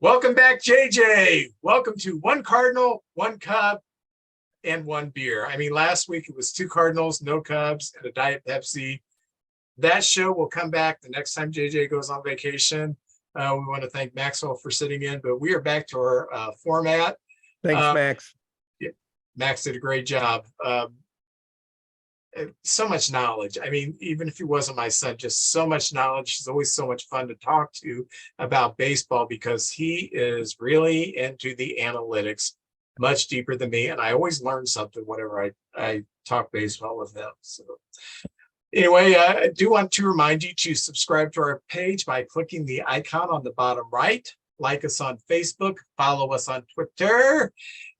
Welcome back, JJ. Welcome to One Cardinal, One Cub, and One Beer. I mean, last week it was 2 Cardinals, no Cubs, and a Diet Pepsi. That show will come back the next time JJ goes on vacation. We want to thank Maxwell for sitting in, but we are back to our format. Thanks, Max. Yeah, Max did a great job. So much knowledge. I mean, even if he wasn't my son, just so much knowledge. He's always so much fun to talk to about baseball because he is really into the analytics much deeper than me. And I always learn something whenever I talk baseball with him. So anyway, I do want to remind you to subscribe to our page by clicking the icon on the bottom right. Like us on Facebook, follow us on Twitter,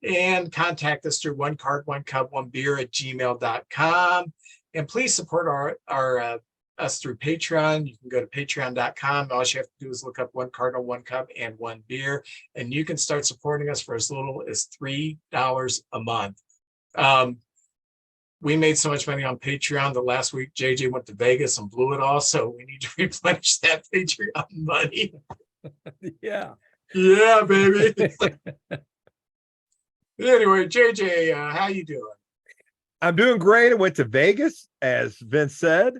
and contact us through onecard1cub1beer@gmail.com. And please support us through Patreon. You can go to patreon.com. All you have to do is look up One Cardinal, One Cub, and One Beer, and you can start supporting us for as little as $3 a month. We made so much money on Patreon that last week JJ went to Vegas and blew it all, so we need to replenish that Patreon money. Yeah, baby. Anyway, JJ, how you doing? I'm doing great. I went to Vegas, as Vince said.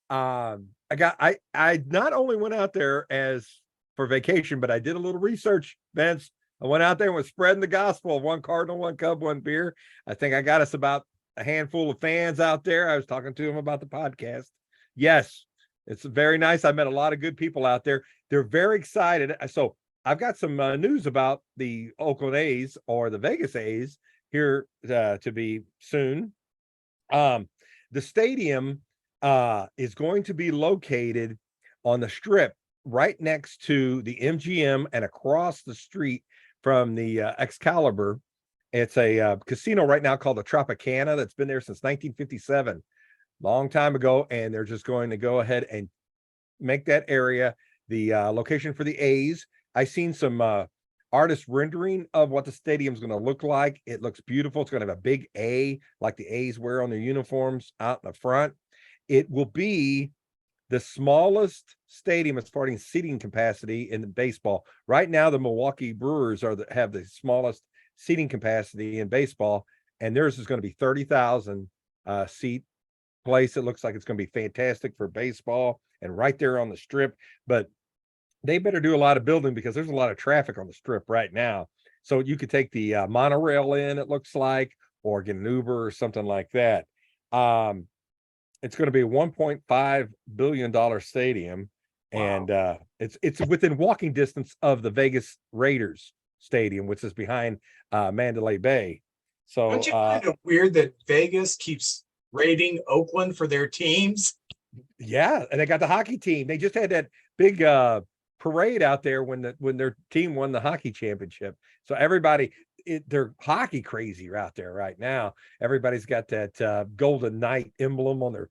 I not only went out there as for vacation, but I did a little research, Vince. I went out there and was spreading the gospel of One Cardinal, One Cub, One Beer. I think I got us about a handful of fans out there. I was talking to them about the podcast. Yes, it's very nice. I met a lot of good people out there. They're very excited. So I've got some news about the Oakland A's or the Vegas A's here to be soon. The stadium is going to be located on the Strip right next to the MGM and across the street from the Excalibur. It's a casino right now called the Tropicana that's been there since 1957, long time ago. And they're just going to go ahead and make that area the location for the A's. I've seen some artist rendering of what the stadium's going to look like. It looks beautiful. It's going to have a big A like the A's wear on their uniforms out in the front. It will be the smallest stadium as far as seating capacity in the baseball. Right now, the Milwaukee Brewers have the smallest seating capacity in baseball, and theirs is going to be 30,000 seat place. It looks like it's going to be fantastic for baseball and right there on the Strip, but they better do a lot of building because there's a lot of traffic on the Strip right now. So you could take the monorail in, it looks like, or get an Uber or something like that. It's going to be a $1.5 billion stadium. Wow. And it's within walking distance of the Vegas Raiders stadium, which is behind Mandalay Bay. So don't you find it weird that Vegas keeps rating Oakland for their teams? Yeah, and they got the hockey team. They just had that big parade out there when their team won the hockey championship. So everybody, they're hockey crazy out there right now. Everybody's got that Golden Knight emblem on their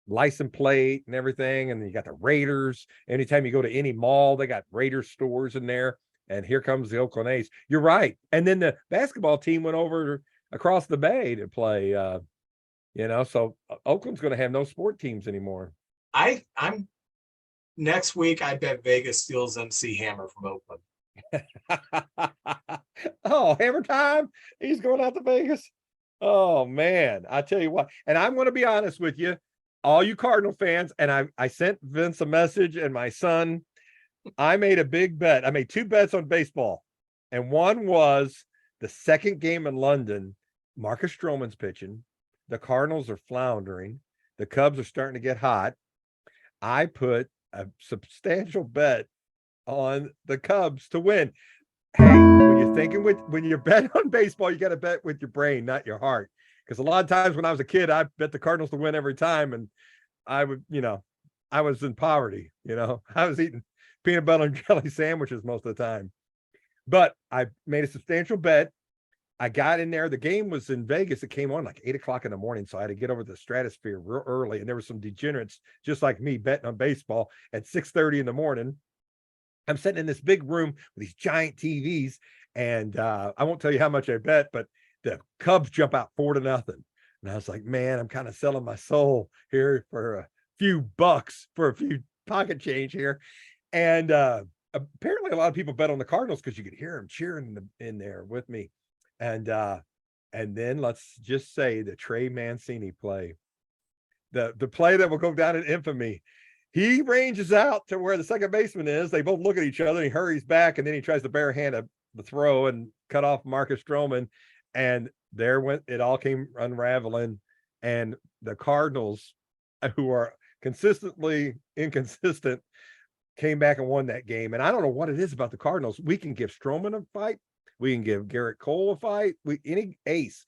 license plate and everything. And then you got the Raiders. Anytime you go to any mall, they got Raiders stores in there. And here comes the Oakland A's. You're right. And then the basketball team went over across the bay to play. So Oakland's going to have no sport teams anymore. I'm next week. I bet Vegas steals MC Hammer from Oakland. Oh, Hammer time! He's going out to Vegas. Oh man, I tell you what. And I'm going to be honest with you, all you Cardinal fans. And I sent Vince a message and my son. I made a big bet. I made 2 bets on baseball, and one was the second game in London. Marcus Stroman's pitching. The Cardinals are floundering. The Cubs are starting to get hot. I put a substantial bet on the Cubs to win. Hey, when you're betting on baseball, you got to bet with your brain, not your heart. Because a lot of times when I was a kid, I bet the Cardinals to win every time, and I was in poverty. I was eating peanut butter and jelly sandwiches most of the time. But I made a substantial bet. I got in there. The game was in Vegas. It came on like 8 o'clock in the morning. So I had to get over to the stratosphere real early. And there were some degenerates just like me betting on baseball at 6:30 in the morning. I'm sitting in this big room with these giant TVs. And I won't tell you how much I bet, but the Cubs jump out 4-0. And I was like, man, I'm kind of selling my soul here for a few bucks, for a few pocket change here. And apparently a lot of people bet on the Cardinals because you could hear them cheering in there with me. And then let's just say the Trey Mancini play, the play that will go down in infamy. He ranges out to where the second baseman is. They both look at each other. He hurries back, and then he tries to barehand the throw and cut off Marcus Stroman. And there went it all came unraveling. And the Cardinals, who are consistently inconsistent, came back and won that game. And I don't know what it is about the Cardinals. We can give Stroman a fight. We can give Garrett Cole a fight. Any ace,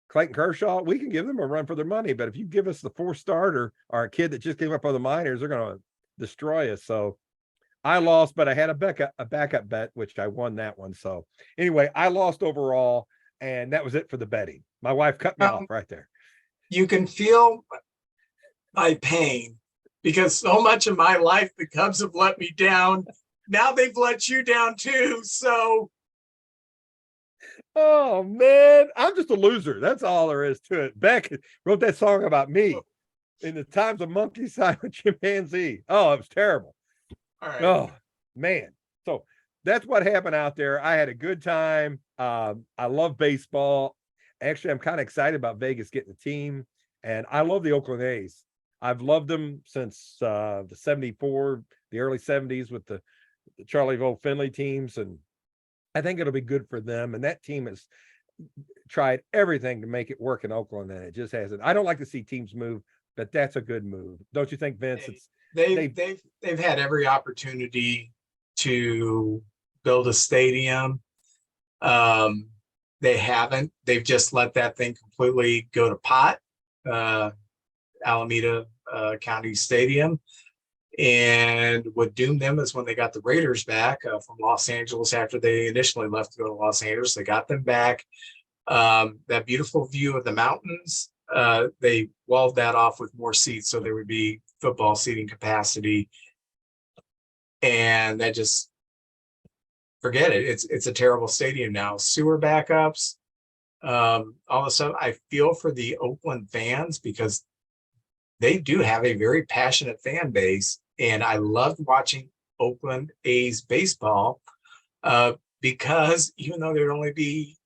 Clayton Kershaw, we can give them a run for their money. But if you give us the 4 starter or a kid that just came up on the minors, they're going to destroy us. So I lost, but I had a backup bet, which I won that one. So anyway, I lost overall, and that was it for the betting. My wife cut me off right there. You can feel my pain because so much of my life the Cubs have let me down. Now they've let you down too. So, oh man, I'm just a loser. That's all there is to it. Beck wrote that song about me in the times of monkey silent chimpanzee. Oh, it was terrible. all right. Oh man. So that's what happened out there. I had a good time. I love baseball. Actually, I'm kind of excited about Vegas getting a team, and I love the Oakland A's. I've loved them since the 74, the early 70s with the Charlie Vo Finley teams. And I think it'll be good for them. And that team has tried everything to make it work in Oakland, and it just hasn't. I don't like to see teams move, but that's a good move. Don't you think, Vince? They've had every opportunity to build a stadium. They haven't. They've just let that thing completely go to pot. Alameda County Stadium, and what doomed them is when they got the Raiders back from Los Angeles after they initially left to go to Los Angeles. They got them back. That beautiful view of the mountains, they walled that off with more seats so there would be football seating capacity, and that just forget it. It's a terrible stadium now. Sewer backups. All of a sudden, I feel for the Oakland fans because they do have a very passionate fan base, and I loved watching Oakland A's baseball because even though there'd only be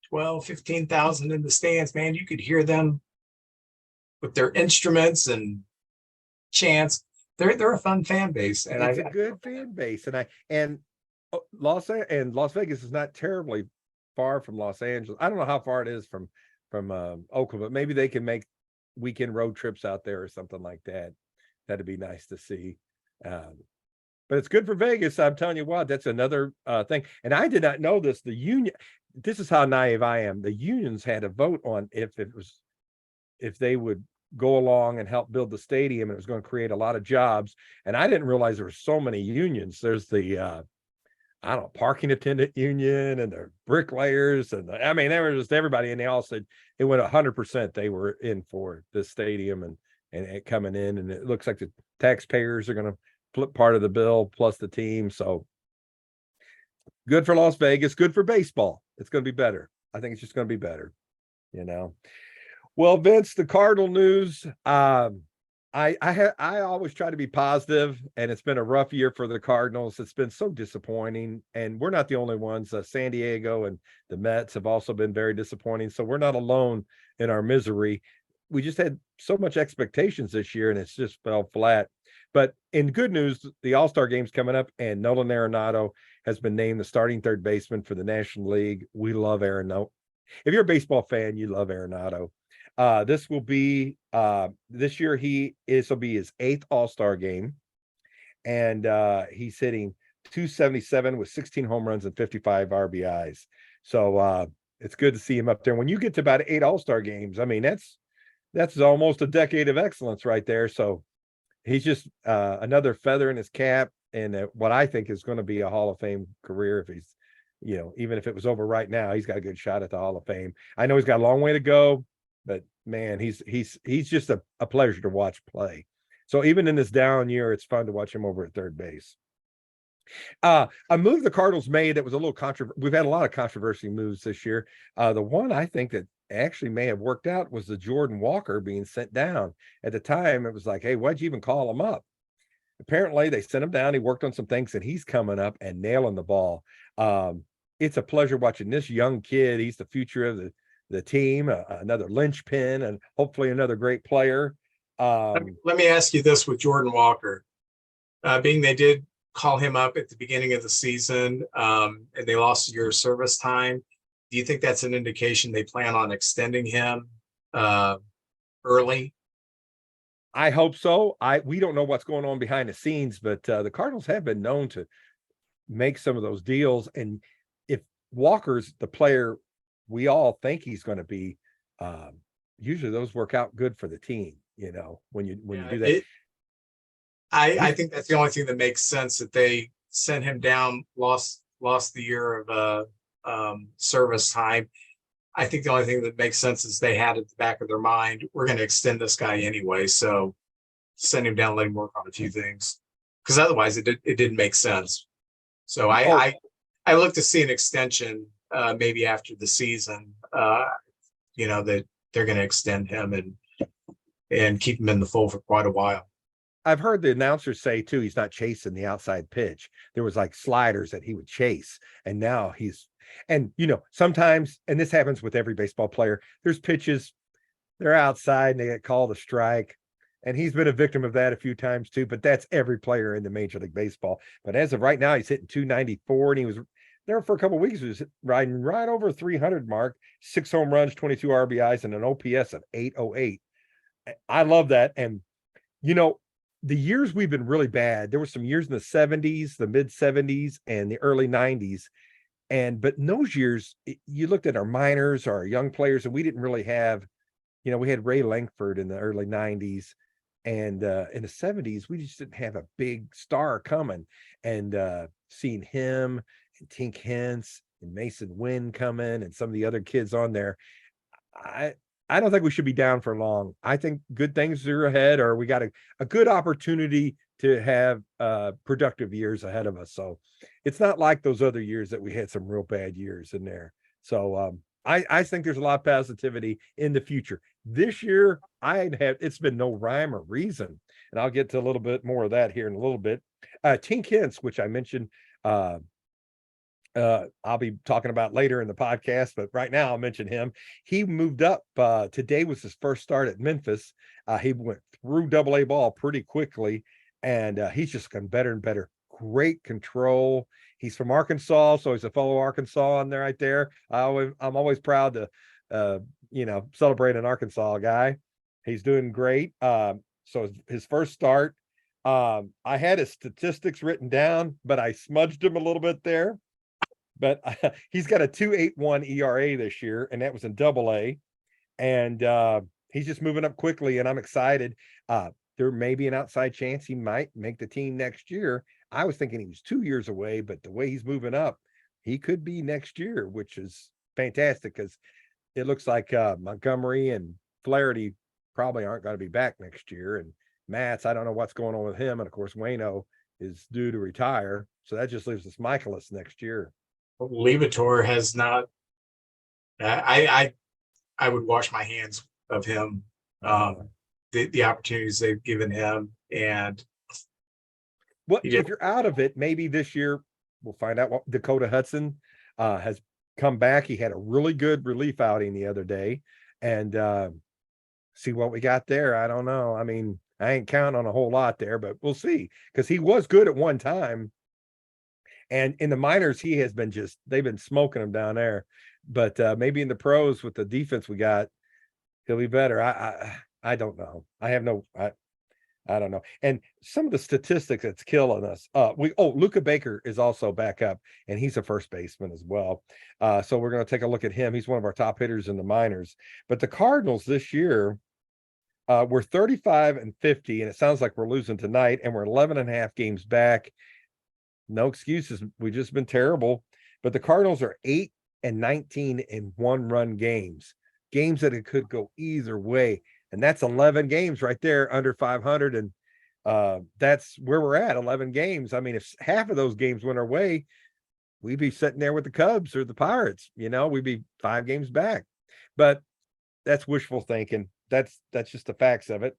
12, 15,000 in the stands, man, you could hear them with their instruments and chants. They're a fun fan base, and it's a good fan base. And Las Vegas is not terribly far from Los Angeles. I don't know how far it is from Oakland, but maybe they can make weekend road trips out there or something like that. That'd be nice to see. But it's good for Vegas. I'm telling you what, that's another thing. And I did not know this. The union, this is how naive I am. The unions had a vote on if they would go along and help build the stadium, and it was going to create a lot of jobs. And I didn't realize there were so many unions. There's the I don't know, parking attendant union and the bricklayers, and they were just everybody, and they all said it went 100%. They were in for this stadium and it coming in, and it looks like the taxpayers are going to flip part of the bill plus the team. So good for Las Vegas, good for baseball. It's going to be better. I think it's just going to be better, Well, Vince, the Cardinal news. I always try to be positive, and it's been a rough year for the Cardinals. It's been so disappointing, and we're not the only ones. San Diego and the Mets have also been very disappointing. So we're not alone in our misery. We just had so much expectations this year, and it's just fell flat. But in good news, the All-Star game's coming up, and Nolan Arenado has been named the starting third baseman for the National League. We love Arenado. If you're a baseball fan, you love Arenado. This will be this year will be his 8th All-Star game, and he's hitting 277 with 16 home runs and 55 RBIs. So it's good to see him up there. When you get to about 8 All-Star games, that's almost a decade of excellence right there. So he's just another feather in his cap, and what I think is going to be a Hall of Fame career. If he's, even if it was over right now, he's got a good shot at the Hall of Fame. I know he's got a long way to go, but man, he's just a pleasure to watch play. So even in this down year, it's fun to watch him over at third base. A move the Cardinals made that was a little controversial. We've had a lot of controversy moves this year. The one I think that actually may have worked out was the Jordan Walker being sent down. At the time, it was like, hey, why'd you even call him up? apparently they sent him down. He worked on some things, and he's coming up and nailing the ball. It's a pleasure watching this young kid. He's the future of the team, another linchpin, and hopefully another great player. Let me ask you this with Jordan Walker, being they did call him up at the beginning of the season, and they lost a year of service time. Do you think that's an indication they plan on extending him early? I hope so. We don't know what's going on behind the scenes, but the Cardinals have been known to make some of those deals. And if Walker's the player we all think he's going to be, usually those work out good for the team. When you do that. I think that's the only thing that makes sense, that they sent him down, lost the year of service time. I think the only thing that makes sense is they had at the back of their mind, we're going to extend this guy anyway, so send him down, let him work on a few things, because otherwise it didn't make sense. So I look to see an extension maybe after the season, that they're going to extend him and keep him in the fold for quite a while. I've heard the announcers say too, he's not chasing the outside pitch. There was like sliders that he would chase, and now sometimes, and this happens with every baseball player, there's pitches, they're outside and they get called a strike. And he's been a victim of that a few times too, but that's every player in the Major League Baseball. But as of right now, he's hitting 294, and he was there for a couple of weeks. He was riding right over 300 mark, 6 home runs, 22 RBIs, and an OPS of 808. I love that. And, the years we've been really bad, there were some years in the 70s, the mid 70s, and the early 90s. But in those years, you looked at our minors, our young players, and we didn't really have, we had Ray Langford in the early 90s. And in the 70s, we just didn't have a big star coming. And seeing him and Tink Hence and Mason Wynn coming and some of the other kids on there, I don't think we should be down for long. I think good things are ahead, or we got a good opportunity to have productive years ahead of us. So it's not like those other years that we had some real bad years in there. So I think there's a lot of positivity in the future. This year, it's been no rhyme or reason. And I'll get to a little bit more of that here in a little bit. Tink Hence, which I mentioned, I'll be talking about later in the podcast, but right now I'll mention him. He moved up. Today was his first start at Memphis. He went through AA ball pretty quickly, and he's just gotten better and better. Great control. He's from Arkansas, so he's a fellow Arkansas on there right there. I'm always proud to, celebrate an Arkansas guy. He's doing great. So his first start, I had his statistics written down, but I smudged him a little bit there. But he's got a 2.81 ERA this year, and that was in AA. And he's just moving up quickly, and I'm excited. There may be an outside chance he might make the team next year. I was thinking he was 2 years away, but the way he's moving up, he could be next year, which is fantastic, because it looks like Montgomery and Flaherty probably aren't going to be back next year. And Matz, I don't know what's going on with him. And of course, Waino is due to retire. So that just leaves us Michaelis next year. Levator has not. I would wash my hands of him. The opportunities they've given him, and if you're out of it, maybe this year we'll find out what Dakota Hudson has come back. He had a really good relief outing the other day, and see what we got there. I don't know. I mean, I ain't counting on a whole lot there, but we'll see, because he was good at one time. And in the minors, they've been smoking him down there. But maybe in the pros with the defense we got, he'll be better. I don't know. I don't know. And some of the statistics that's killing us. Luka Baker is also back up, and he's a first baseman as well. So we're going to take a look at him. He's one of our top hitters in the minors. But the Cardinals this year, we're 35-50, and it sounds like we're losing tonight, and we're 11.5 games back. No excuses. We've just been terrible. But the Cardinals are 8-19 in one-run games that it could go either way. And that's 11 games right there under 500. And that's where we're at, 11 games. I mean, if half of those games went our way, we'd be sitting there with the Cubs or the Pirates. We'd be 5 games back. But that's wishful thinking. That's just the facts of it.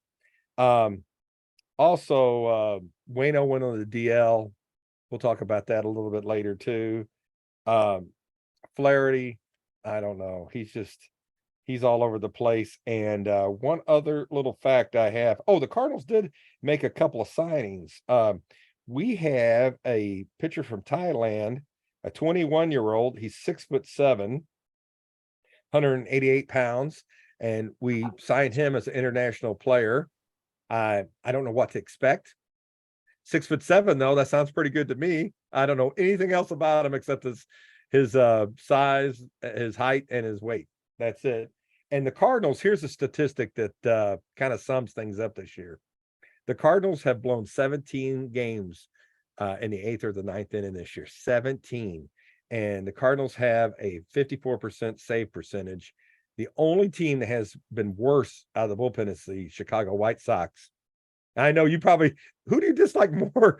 Also, Wayno went on the DL. We'll talk about that a little bit later too. Flaherty, I don't know. He's all over the place. And one other little fact I have. Oh, the Cardinals did make a couple of signings. We have a pitcher from Thailand, a 21-year-old. He's 6'7", 188 pounds, and we signed him as an international player. I don't know what to expect. 6'7", though, that sounds pretty good to me. I don't know anything else about him except his size, his height, and his weight. That's it. And the Cardinals, here's a statistic that kind of sums things up this year. The Cardinals have blown 17 games in the 8th or the 9th inning this year. 17. And the Cardinals have a 54% save percentage. The only team that has been worse out of the bullpen is the Chicago White Sox. I know you probably, who do you dislike more,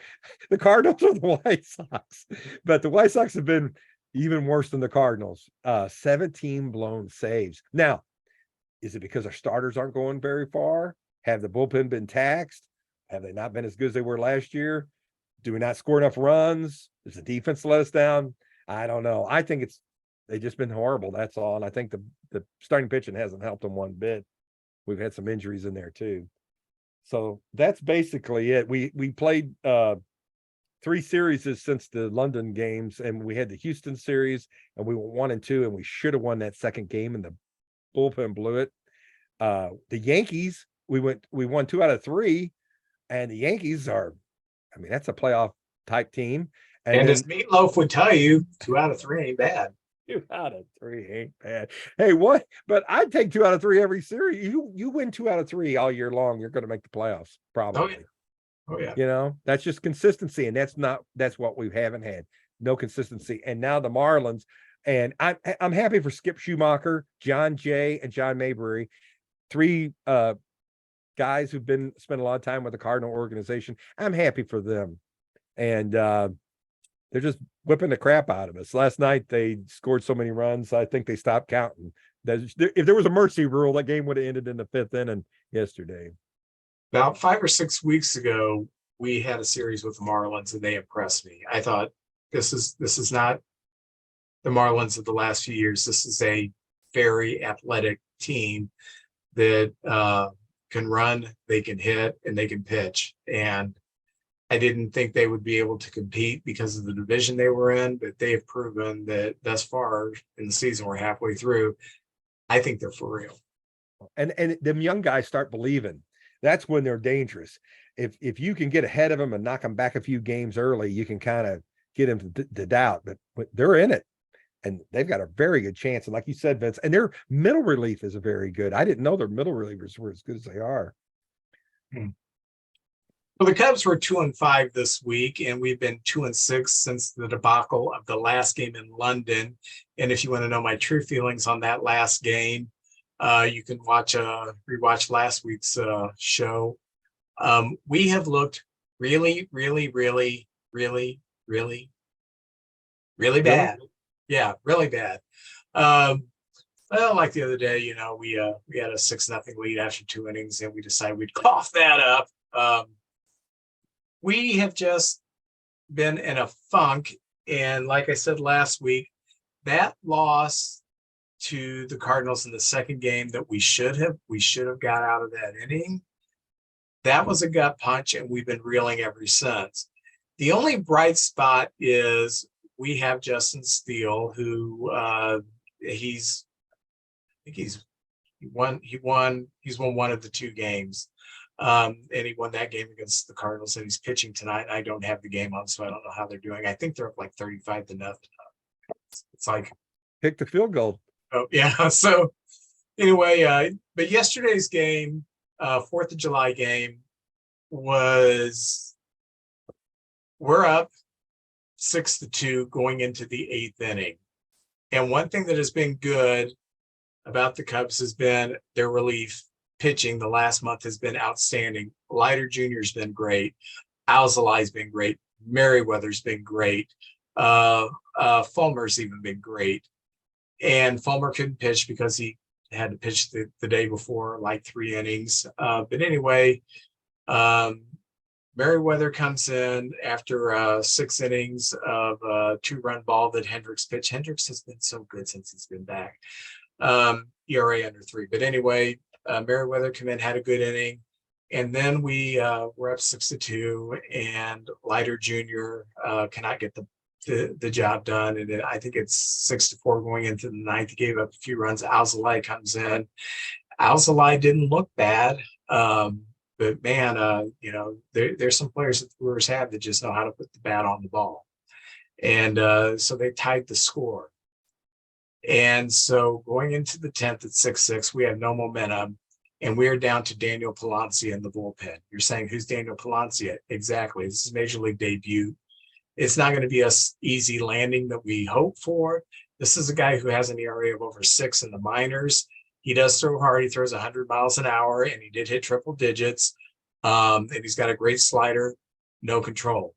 the Cardinals or the White Sox? But the White Sox have been even worse than the Cardinals. 17 blown saves. Now, is it because our starters aren't going very far? Have the bullpen been taxed? Have they not been as good as they were last year? Do we not score enough runs? Does the defense let us down? I don't know. I think they've just been horrible. That's all. And I think the starting pitching hasn't helped them one bit. We've had some injuries in there too. So that's basically it. We played 3 series since the London games, and we had the Houston series, and we went 1-2, and we should have won that second game, and the bullpen blew it. The Yankees, we won 2 out of 3, and the Yankees are, I mean, that's a playoff type team. And as Meatloaf would tell you, 2 out of 3 ain't bad. 2 out of 3 ain't bad. Hey, what? But I'd take 2 out of 3 every series. You win 2 out of 3 all year long, you're going to make the playoffs, probably. Oh yeah. You know, that's just consistency, and that's what we haven't had. No consistency. And now the Marlins, and I'm happy for Skip Schumacher, John Jay, and John Mayberry, 3 guys who've spent a lot of time with the Cardinal organization. I'm happy for them. And they're just whipping the crap out of us. Last night, they scored so many runs, I think they stopped counting. If there was a mercy rule, that game would have ended in the 5th inning yesterday. About 5 or 6 weeks ago, we had a series with the Marlins, and they impressed me. I thought this is not the Marlins of the last few years. This is a very athletic team that can run, they can hit, and they can pitch. And I didn't think they would be able to compete because of the division they were in, but they have proven that thus far in the season, we're halfway through, I think they're for real. And them young guys start believing. That's when they're dangerous. If you can get ahead of them and knock them back a few games early, you can kind of get them to doubt. But they're in it, and they've got a very good chance. And like you said, Vince, and their middle relief is very good. I didn't know their middle relievers were as good as they are. Well, the Cubs were 2-5 this week, and we've been 2-6 since the debacle of the last game in London. And if you want to know my true feelings on that last game, you can rewatch last week's show. We have looked really, really, really, really, really, really bad. Yeah, really bad. Well, like the other day, we had a 6-0 lead after 2 innings, and we decided we'd cough that up. We have just been in a funk, and like I said last week, that loss to the Cardinals in the second game that we should have got out of that inning, that was a gut punch, and we've been reeling ever since. The only bright spot is we have Justin Steele, who he's won one of the 2 games. And he won that game against the Cardinals, and he's pitching tonight. I don't have the game on, so I don't know how they're doing. I think they're up like 35-0. It's like pick the field goal. Oh yeah. So anyway, but yesterday's game, 4th of July game, we're up 6-2 going into the 8th inning. And one thing that has been good about the Cubs has been their relief pitching. The last month has been outstanding. Leiter Jr.'s been great. Alzolai's been great. Merriweather's been great. Fulmer's even been great. And Fulmer couldn't pitch because he had to pitch the day before, like 3 innings. But anyway, Merriweather comes in after 6 innings of a 2-run ball that Hendricks pitched. Hendricks has been so good since he's been back. ERA under 3. But anyway, Merriweather come in, had a good inning. And then we were up 6-2, and Leiter Jr. Cannot get the job done. And then I think it's 6-4 going into the ninth. He gave up a few runs. Alzolay comes in. Alzolay didn't look bad. But man, there's some players that the Brewers have that just know how to put the bat on the ball. And so they tied the score. And so going into the 10th at 6-6, we have no momentum. And we're down to Daniel Palancia in the bullpen. You're saying, who's Daniel Palancia? Exactly. This is Major League debut. It's not going to be a easy landing that we hope for. This is a guy who has an ERA of over 6 in the minors. He does throw hard. He throws 100 miles an hour, and he did hit triple digits. And he's got a great slider, no control.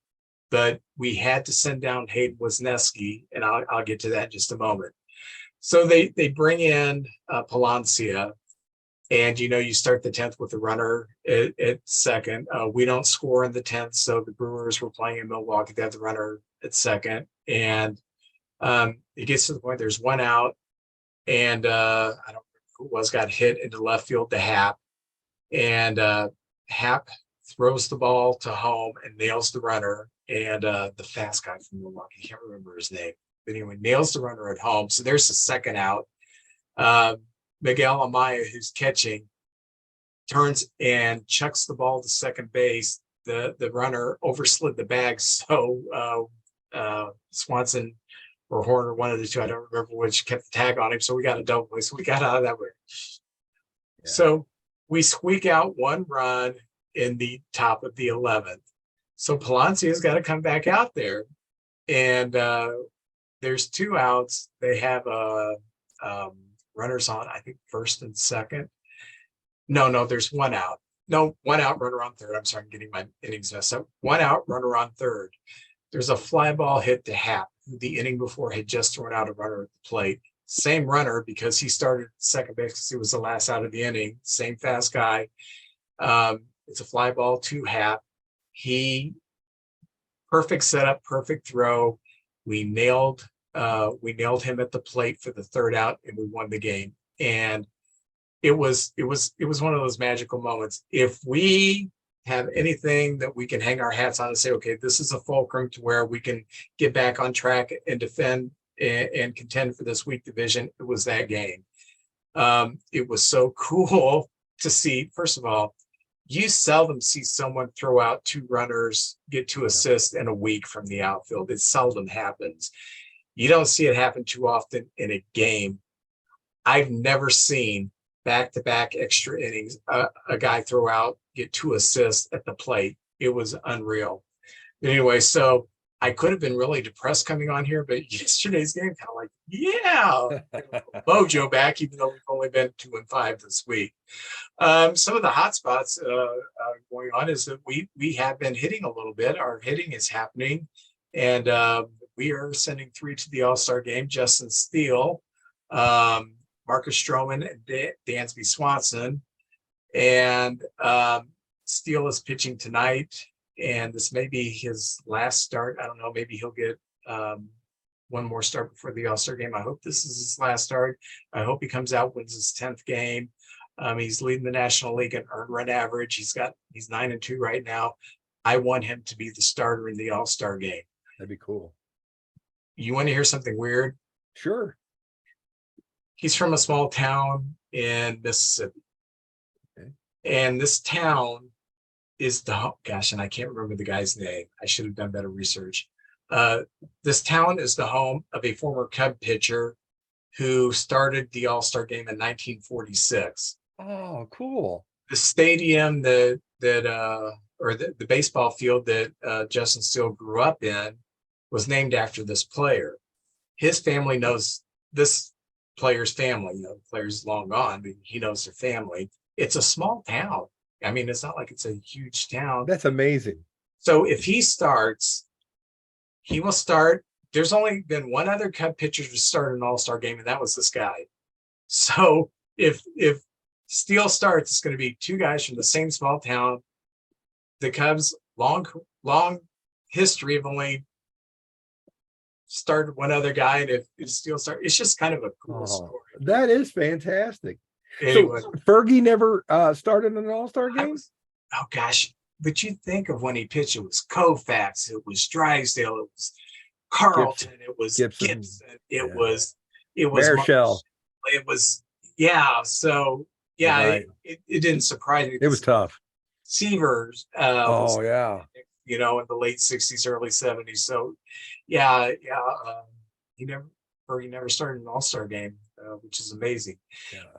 But we had to send down Hayden Wisniewski, and I'll get to that in just a moment. So they bring in Palancia. And, you start the 10th with the runner at second. We don't score in the 10th, so the Brewers were playing in Milwaukee. They have the runner at second. And it gets to the point there's one out, and I don't remember who it was, got hit into left field to Happ. And Happ throws the ball to home and nails the runner. And the fast guy from Milwaukee, I can't remember his name. But anyway, nails the runner at home. So there's the second out. Miguel Amaya, who's catching, turns and chucks the ball to second base. The runner overslid the bag, so Swanson or Horner, one of the two, I don't remember which, kept the tag on him. So we got a double play. So we got out of that way. Yeah. So we squeak out one run in the top of the 11th. So Palancia's got to come back out there, and there's 2 outs. They have runners on, I think, first and second. No, there's 1 out. No, 1 out, runner on third. I'm sorry, I'm getting my innings messed up. 1 out, runner on third. There's a fly ball hit to Happ, who the inning before had just thrown out a runner at the plate. Same runner, because he started second base because he was the last out of the inning. Same fast guy. It's a fly ball to Happ. Perfect setup, perfect throw. We nailed him at the plate for the 3rd out, and we won the game. And it was one of those magical moments. If we have anything that we can hang our hats on and say, okay, this is a fulcrum to where we can get back on track and defend and contend for this weak division, it was that game. It was so cool to see. First of all, you seldom see someone throw out 2 runners, get 2 assists in a week from the outfield. It seldom happens. You don't see it happen too often in a game. I've never seen back-to-back extra innings, a guy throw out, get 2 assists at the plate. It was unreal. But anyway, so I could have been really depressed coming on here, but yesterday's game kind of like, yeah, mojo back, even though we've only been 2-5 this week. Some of the hot spots going on is that we have been hitting a little bit. Our hitting is happening, and we are sending 3 to the All-Star game. Justin Steele, Marcus Stroman, and Dansby Swanson. And Steele is pitching tonight, and this may be his last start. I don't know. Maybe he'll get one more start before the All-Star game. I hope this is his last start. I hope he comes out, wins his 10th game. He's leading the National League in earned run average. He's 9-2 right now. I want him to be the starter in the All-Star game. That'd be cool. You want to hear something weird? Sure. He's from a small town in Mississippi. Okay. And this town is and I can't remember the guy's name. I should have done better research. This town is the home of a former Cub pitcher who started the All-Star game in 1946. Oh, cool. The stadium or the baseball field that Justin Steele grew up in was named after this player. His family knows this player's family. The player's long gone, but he knows their family. It's a small town. I mean, it's not like it's a huge town. That's amazing. So if he starts, he will start. There's only been one other Cub pitcher to start an All-Star game, and that was this guy. So if Steele starts, it's going to be 2 guys from the same small town. The Cubs long history of only started one other guy, and if it still start, it's just kind of a cool story. That is fantastic. Anyway, so Fergie never started an All-Star game? Oh gosh, but you think of when he pitched, it was Koufax, it was Drysdale, it was Carlton, it was Gibson, it was Marichal. It was so Right. it didn't surprise me. It was tough. Seavers, in the late 60s, early 70s. So he never started an All-Star game, which is amazing.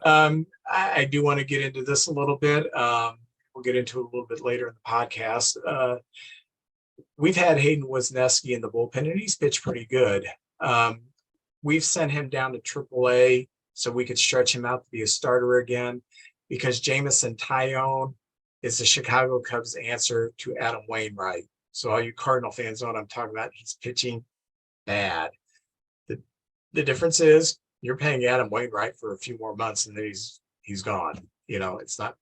I do want to get into this a little bit. We'll get into it a little bit later in the podcast. We've had Hayden Wisniewski in the bullpen, and he's pitched pretty good. We've sent him down to AAA so we could stretch him out to be a starter again, because Jameson Taillon is the Chicago Cubs' answer to Adam Wainwright. So all you Cardinal fans know what I'm talking about. He's pitching bad. The difference is you're paying Adam Wainwright for a few more months, and then he's gone. It's not.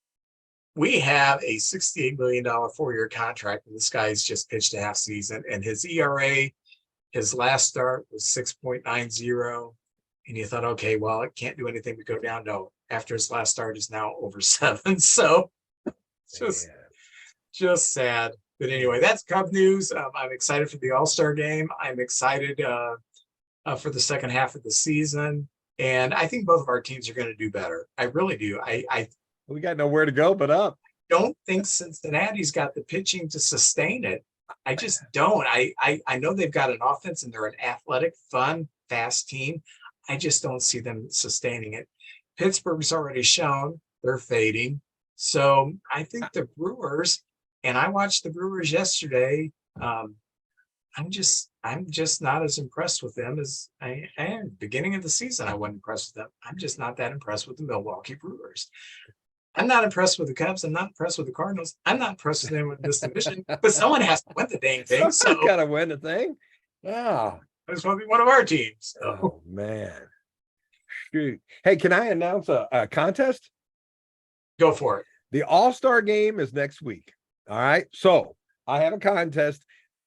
We have a $68 million 4-year contract, and this guy's just pitched a half season, and his ERA, his last start was 6.90. And you thought, okay, well, it can't do anything but go down. No, after his last start is now over 7. So just sad. But anyway, that's Cub news. I'm excited for the All-Star game. I'm excited for the second half of the season. And I think both of our teams are going to do better. I really do. We got nowhere to go but up. Don't think Cincinnati's got the pitching to sustain it. I just don't. I know they've got an offense, and they're an athletic, fun, fast team. I just don't see them sustaining it. Pittsburgh's already shown they're fading. So I think the Brewers, and I watched the Brewers yesterday. I'm just not as impressed with them as I am. Beginning of the season, I wasn't impressed with them. I'm just not that impressed with the Milwaukee Brewers. I'm not impressed with the Cubs. I'm not impressed with the Cardinals. I'm not impressed with them with this division. But someone has to win the dang thing. So got to win the thing. Yeah. I just want to be one of our teams. So. Oh man. Shoot. Hey, can I announce a contest? Go for it. The All-Star game is next week. All right. So I have a contest.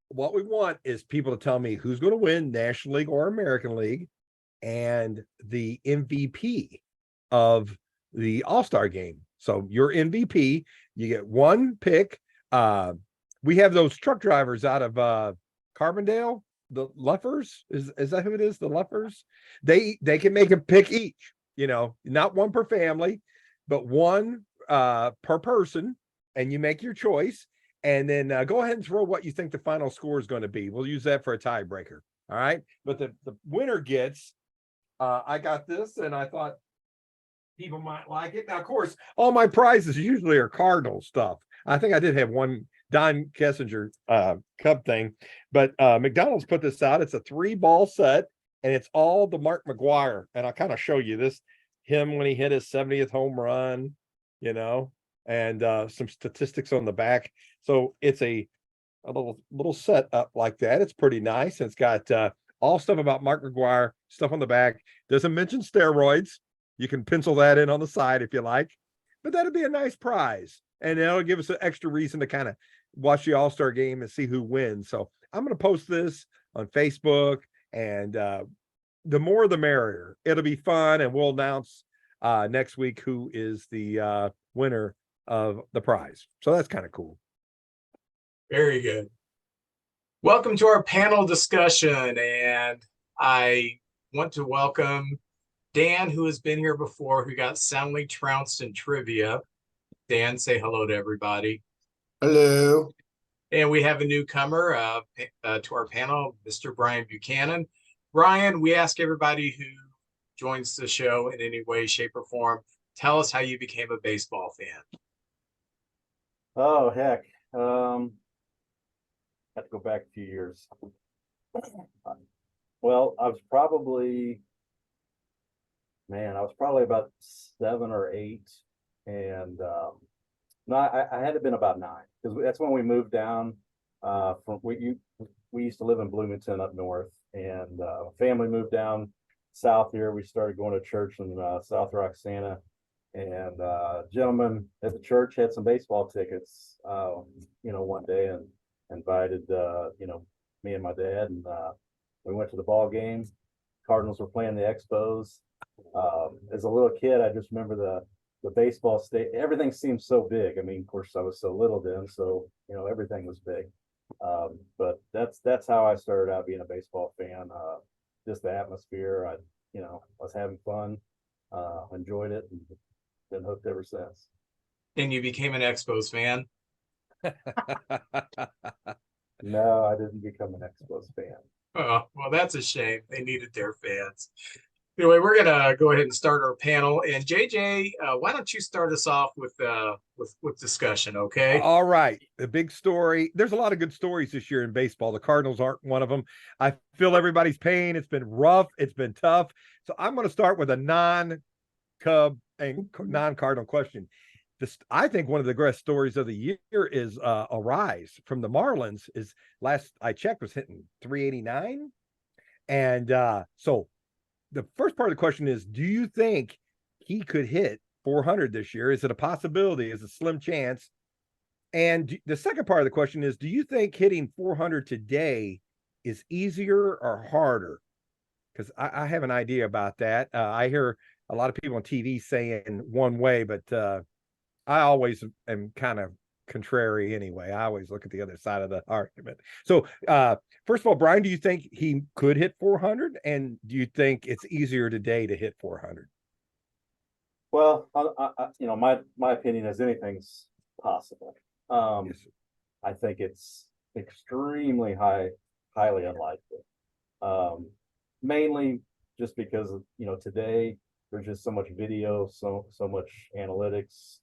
What we want is people to tell me who's going to win National League or American League and the MVP of the All-Star game. So your MVP, you get one pick. We have those truck drivers out of Carbondale, the Luffers. Is that who it is? The Luffers? They can make a pick each, not one per family, but one per person, and you make your choice. And then go ahead and throw what you think the final score is going to be. We'll use that for a tiebreaker. All right. But the winner gets, I got this, and I thought people might like it. Now, of course, all my prizes usually are Cardinal stuff. I think I did have one Don Kessinger Cub thing, but McDonald's put this out. It's a 3-ball set, and it's all the Mark McGwire. And I'll kind of show you this, him when he hit his 70th home run, and some statistics on the back. So it's a little set up like that. It's pretty nice. It's got all stuff about Mark McGwire, stuff on the back. Doesn't mention steroids. You can pencil that in on the side if you like, but that'd be a nice prize. And it'll give us an extra reason to kind of watch the All-Star game and see who wins. So I'm going to post this on Facebook, and the more the merrier. It'll be fun, and we'll announce next week who is the winner of the prize. So that's kind of cool. Very good. Welcome to our panel discussion, and I want to welcome Dan, who has been here before, who got soundly trounced in trivia. Dan, say hello to everybody. Hello. And we have a newcomer to our panel, Mr. Brian Buchanan. Brian, we ask everybody who joins the show in any way, shape, or form, tell us how you became a baseball fan. Oh, heck. Have to go back a few years. Well, I was probably about 7 or 8. And no, I had to been about 9, because that's when we moved down we used to live in Bloomington up north, and family moved down south here. We started going to church in South Roxana, And gentleman at the church had some baseball tickets, one day, and invited, me and my dad, and we went to the ball game. Cardinals were playing the Expos. As a little kid, I just remember the baseball state. Everything seemed so big. I mean, of course, I was so little then, so everything was big. But that's how I started out being a baseball fan. Just the atmosphere. I was having fun, enjoyed it, and been hooked ever since. And you became an Expos fan. No, I didn't become an Expos fan. Oh, well, that's a shame. They needed their fans. Anyway, we're gonna go ahead and start our panel. And JJ, why don't you start us off with discussion, okay? All right. The big story. There's a lot of good stories this year in baseball. The Cardinals aren't one of them. I feel everybody's pain. It's been rough. It's been tough. So I'm going to start with a non-Cub and non-Cardinal question. I think one of the greatest stories of the year is Arise from the Marlins. Is last I checked was hitting 389. And so the first part of the question is, do you think he could hit 400 this year? Is it a possibility? Is it a slim chance? And the second part of the question is, do you think hitting 400 today is easier or harder? Because I have an idea about that. I hear a lot of people on TV saying one way, but I always am kind of contrary anyway. I always look at the other side of the argument. So first of all, Brian, do you think he could hit 400? And do you think it's easier today to hit 400? Well, my opinion is anything's possible. Yes. I think it's extremely highly unlikely. Mainly just because today there's just so much video, so much analytics.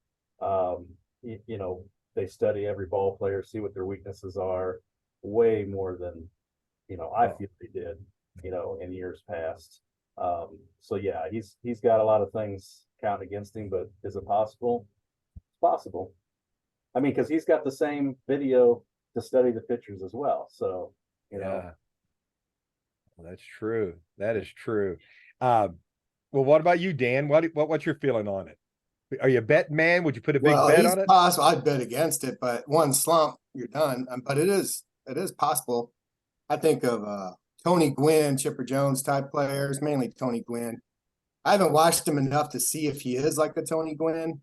They study every ball player, see what their weaknesses are, way more than I feel they did in years past. So yeah, he's got a lot of things counting against him, but is it possible? It's possible. I mean, because he's got the same video to study the pitchers as well. So Well, that's true. That is true. Well, what about you, Dan? What's your feeling on it? Are you a bet man? Would you put a big bet on it? Possible. I'd bet against it, but one slump, you're done. But it is possible. I think of Tony Gwynn, Chipper Jones type players, mainly Tony Gwynn. I haven't watched him enough to see if he is like a Tony Gwynn.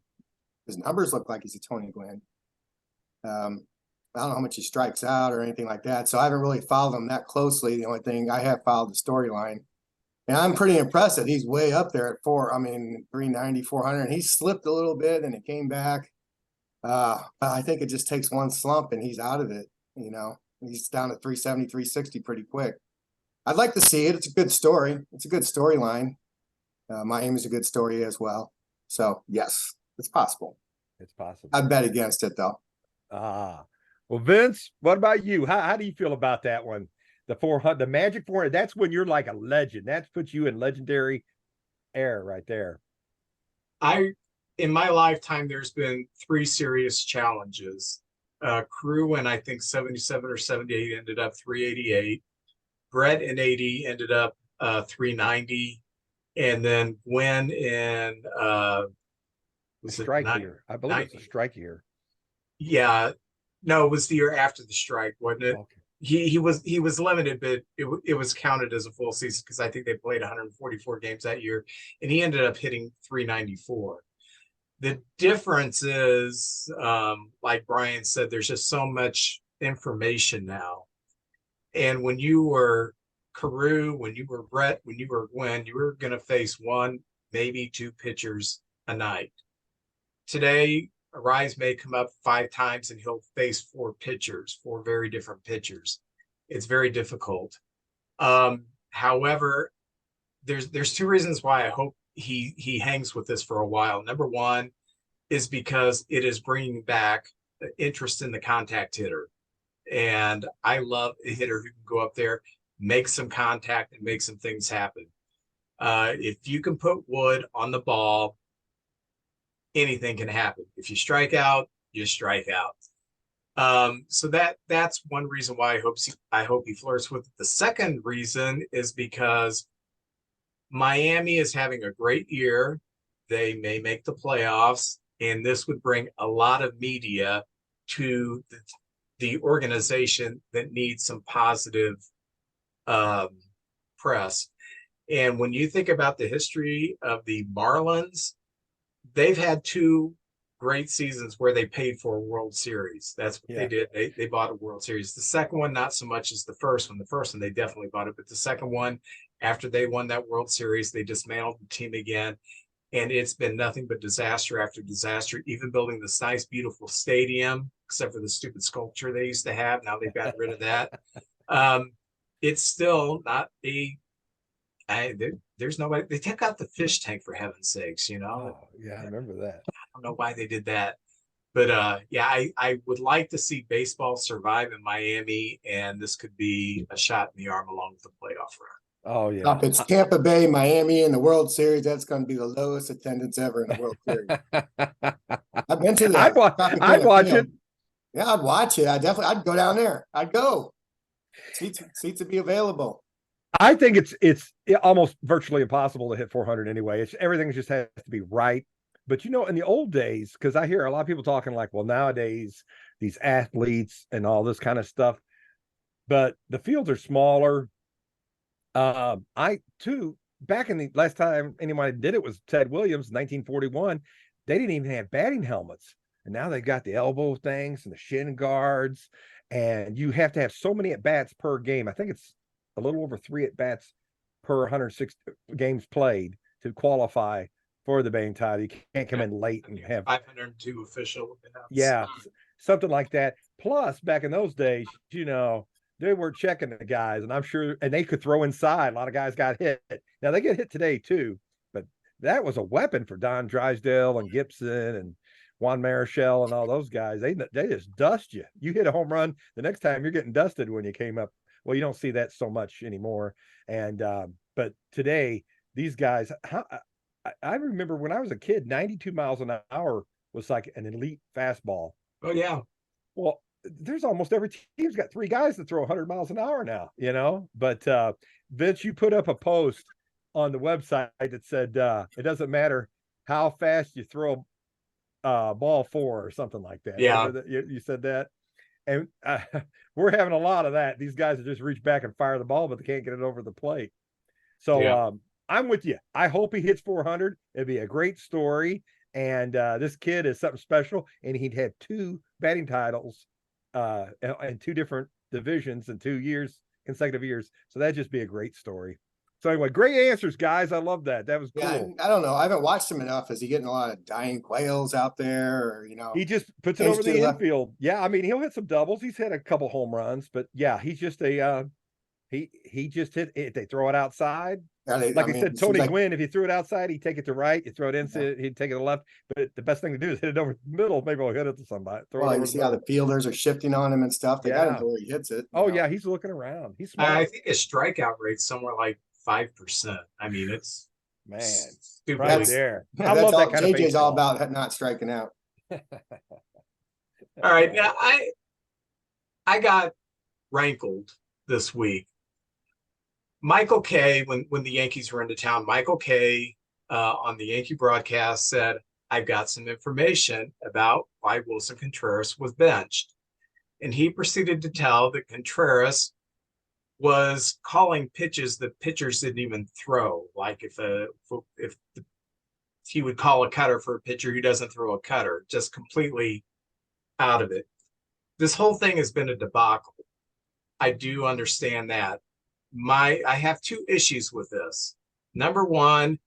His numbers look like he's a Tony Gwynn. I don't know how much he strikes out or anything like that, so I haven't really followed him that closely. The only thing I have followed the storyline. And I'm pretty impressed that he's way up there at 390, 400. And he slipped a little bit and it came back. I think it just takes one slump and he's out of it. He's down to 370, 360 pretty quick. I'd like to see it. It's a good story. It's a good storyline. Miami's a good story as well. So yes, it's possible. It's possible. I'd bet against it though. Well, Vince, what about you? How do you feel about that one? The 400, the magic 400, that's when you're like a legend. That puts you in legendary air right there. In my lifetime, there's been 3 serious challenges. Crew in, I think, 77 or 78 ended up 388. Brett in 80 ended up 390. And then Gwen in was it strike year? I believe it's a strike year. Yeah. No, it was the year after the strike, wasn't it? Okay. He was limited, but it was counted as a full season because I think they played 144 games that year, and he ended up hitting 394. The difference is, like Brian said, there's just so much information now. And when you were Carew, when you were Brett, when you were Gwen, you were going to face 1, maybe 2 pitchers a night. Today, Arise may come up 5 times and he'll face 4 pitchers, 4 very different pitchers. It's very difficult. However, there's 2 reasons why I hope he hangs with this for a while. Number one is because it is bringing back interest in the contact hitter. And I love a hitter who can go up there, make some contact and make some things happen. If you can put wood on the ball, anything can happen. If you strike out, you strike out. So that's one reason why I hope he flirts with it. The second reason is because Miami is having a great year. they may make the playoffs, and this would bring a lot of media to the organization that needs some positive um, press. And when you think about the history of the Marlins, they've had two great seasons where they paid for a World Series. That's what they did. They bought a World Series. The second one, not so much as the first one. The first one, they definitely bought it. But the second one, after they won that World Series, they dismantled the team again. And it's been nothing but disaster after disaster, even building this nice, beautiful stadium, except for the stupid sculpture they used to have. Now they've gotten rid of that. It's still not there's nobody. They took out the fish tank, for heaven's sakes, you know. Oh, yeah, I remember that. I don't know why they did that. But yeah, I would like to see baseball survive in Miami, and this could be a shot in the arm along with the playoff run. Oh yeah. If it's Tampa Bay, Miami in the World Series, that's going to be the lowest attendance ever in the World Series. I've been to that. I'd watch it. Yeah, I'd watch it. I'd go down there. I'd go. Seats would be available. I think it's almost virtually impossible to hit 400 anyway. Everything just has to be right. But in the old days, because I hear a lot of people talking like, well, nowadays these athletes and all this kind of stuff, but the fields are smaller. Back in the last time anyone did it was Ted Williams, 1941. They didn't even have batting helmets, and now they got the elbow things and the shin guards, and you have to have so many at bats per game. I think it's a little over 3 at bats per 106 games played to qualify for the batting title. You can't come in late and have 502 official. Yeah, something like that. Plus, back in those days, they were checking the guys, and I'm sure, and they could throw inside. A lot of guys got hit. Now they get hit today too, but that was a weapon for Don Drysdale and Gibson and Juan Marichal and all those guys. They just dust you. You hit a home run, the next time you're getting dusted when you came up. Well, you don't see that so much anymore. And but today, these guys, I remember when I was a kid, 92 miles an hour was like an elite fastball. Oh yeah. Well, there's almost every team's got 3 guys that throw 100 miles an hour now, But Vince, you put up a post on the website that said it doesn't matter how fast you throw ball 4 or something like that. Yeah, you said that, and we're having a lot of that. These guys just reach back and fire the ball, but they can't get it over the plate. So I'm with you. I hope he hits 400. It'd be a great story. And this kid is something special, and he'd had 2 batting titles in 2 different divisions in 2 consecutive years. So that'd just be a great story. So anyway, great answers, guys. I love that. That was cool. Yeah, I don't know. I haven't watched him enough. Is he getting a lot of dying quails out there, or He just puts it over the infield. Yeah, I mean, he'll hit some doubles. He's had a couple home runs, but yeah, he's just he just hit it. They throw it outside. I said, Tony Gwynn, if you threw it outside, he'd take it to right. You throw it inside, he'd take it to left. But the best thing to do is hit it over the middle. Maybe we'll hit it to somebody. You see how the fielders are shifting on him and stuff. They got him to where he hits it. Oh yeah, he's looking around. He's smart. I think his strikeout rate's somewhere like 5%. I mean, it's stupid right there. I love that kind of JJ's all about not striking out. All right, now I got rankled this week. Michael Kay, when the Yankees were into town, Michael Kay on the Yankee broadcast said, I've got some information about why Wilson Contreras was benched. And he proceeded to tell that Contreras was calling pitches that pitchers didn't even throw. Like if he would call a cutter for a pitcher who doesn't throw a cutter, just completely out of it. This whole thing has been a debacle. I do understand that. I have 2 issues with this. Number one,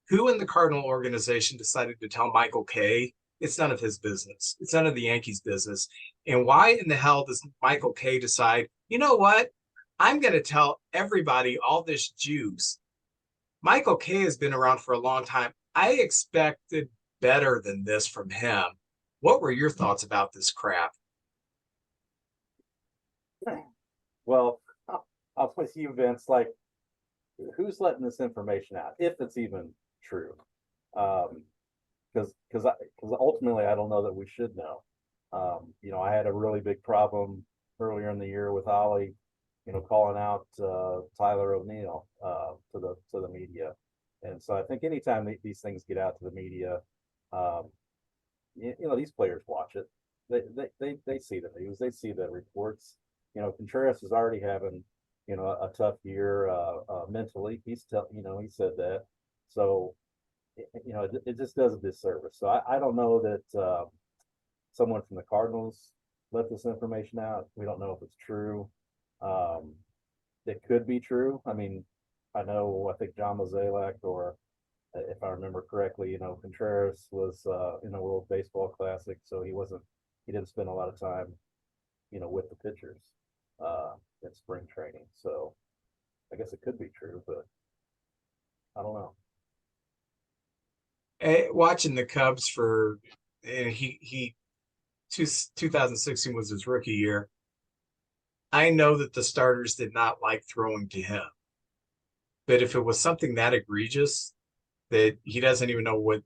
who in the Cardinal organization decided to tell Michael Kay? It's none of his business. It's none of the Yankees' business. And why in the hell does Michael Kay decide, you know what? I'm going to tell everybody all this juice. Michael Kay has been around for a long time. I expected better than this from him. What were your thoughts about this crap? Well, I'll with you, Vince. Like, who's letting this information out, if it's even true? Because ultimately, I don't know that we should know. I had a really big problem earlier in the year with Ollie, calling out Tyler O'Neill to the media, And so I think anytime these things get out to the media, these players watch it. They see the news, they see the reports. Contreras is already having, a tough year mentally. He said that. So, it just does a disservice. So I don't know that someone from the Cardinals let this information out. We don't know if it's true. It could be true. I mean, I think John Mozeliak, or if I remember correctly, Contreras was in a World Baseball Classic, so he didn't spend a lot of time, with the pitchers in spring training. So I guess it could be true, but I don't know. Watching the Cubs for 2016 was his rookie year. I know that the starters did not like throwing to him, but if it was something that egregious that he doesn't even know what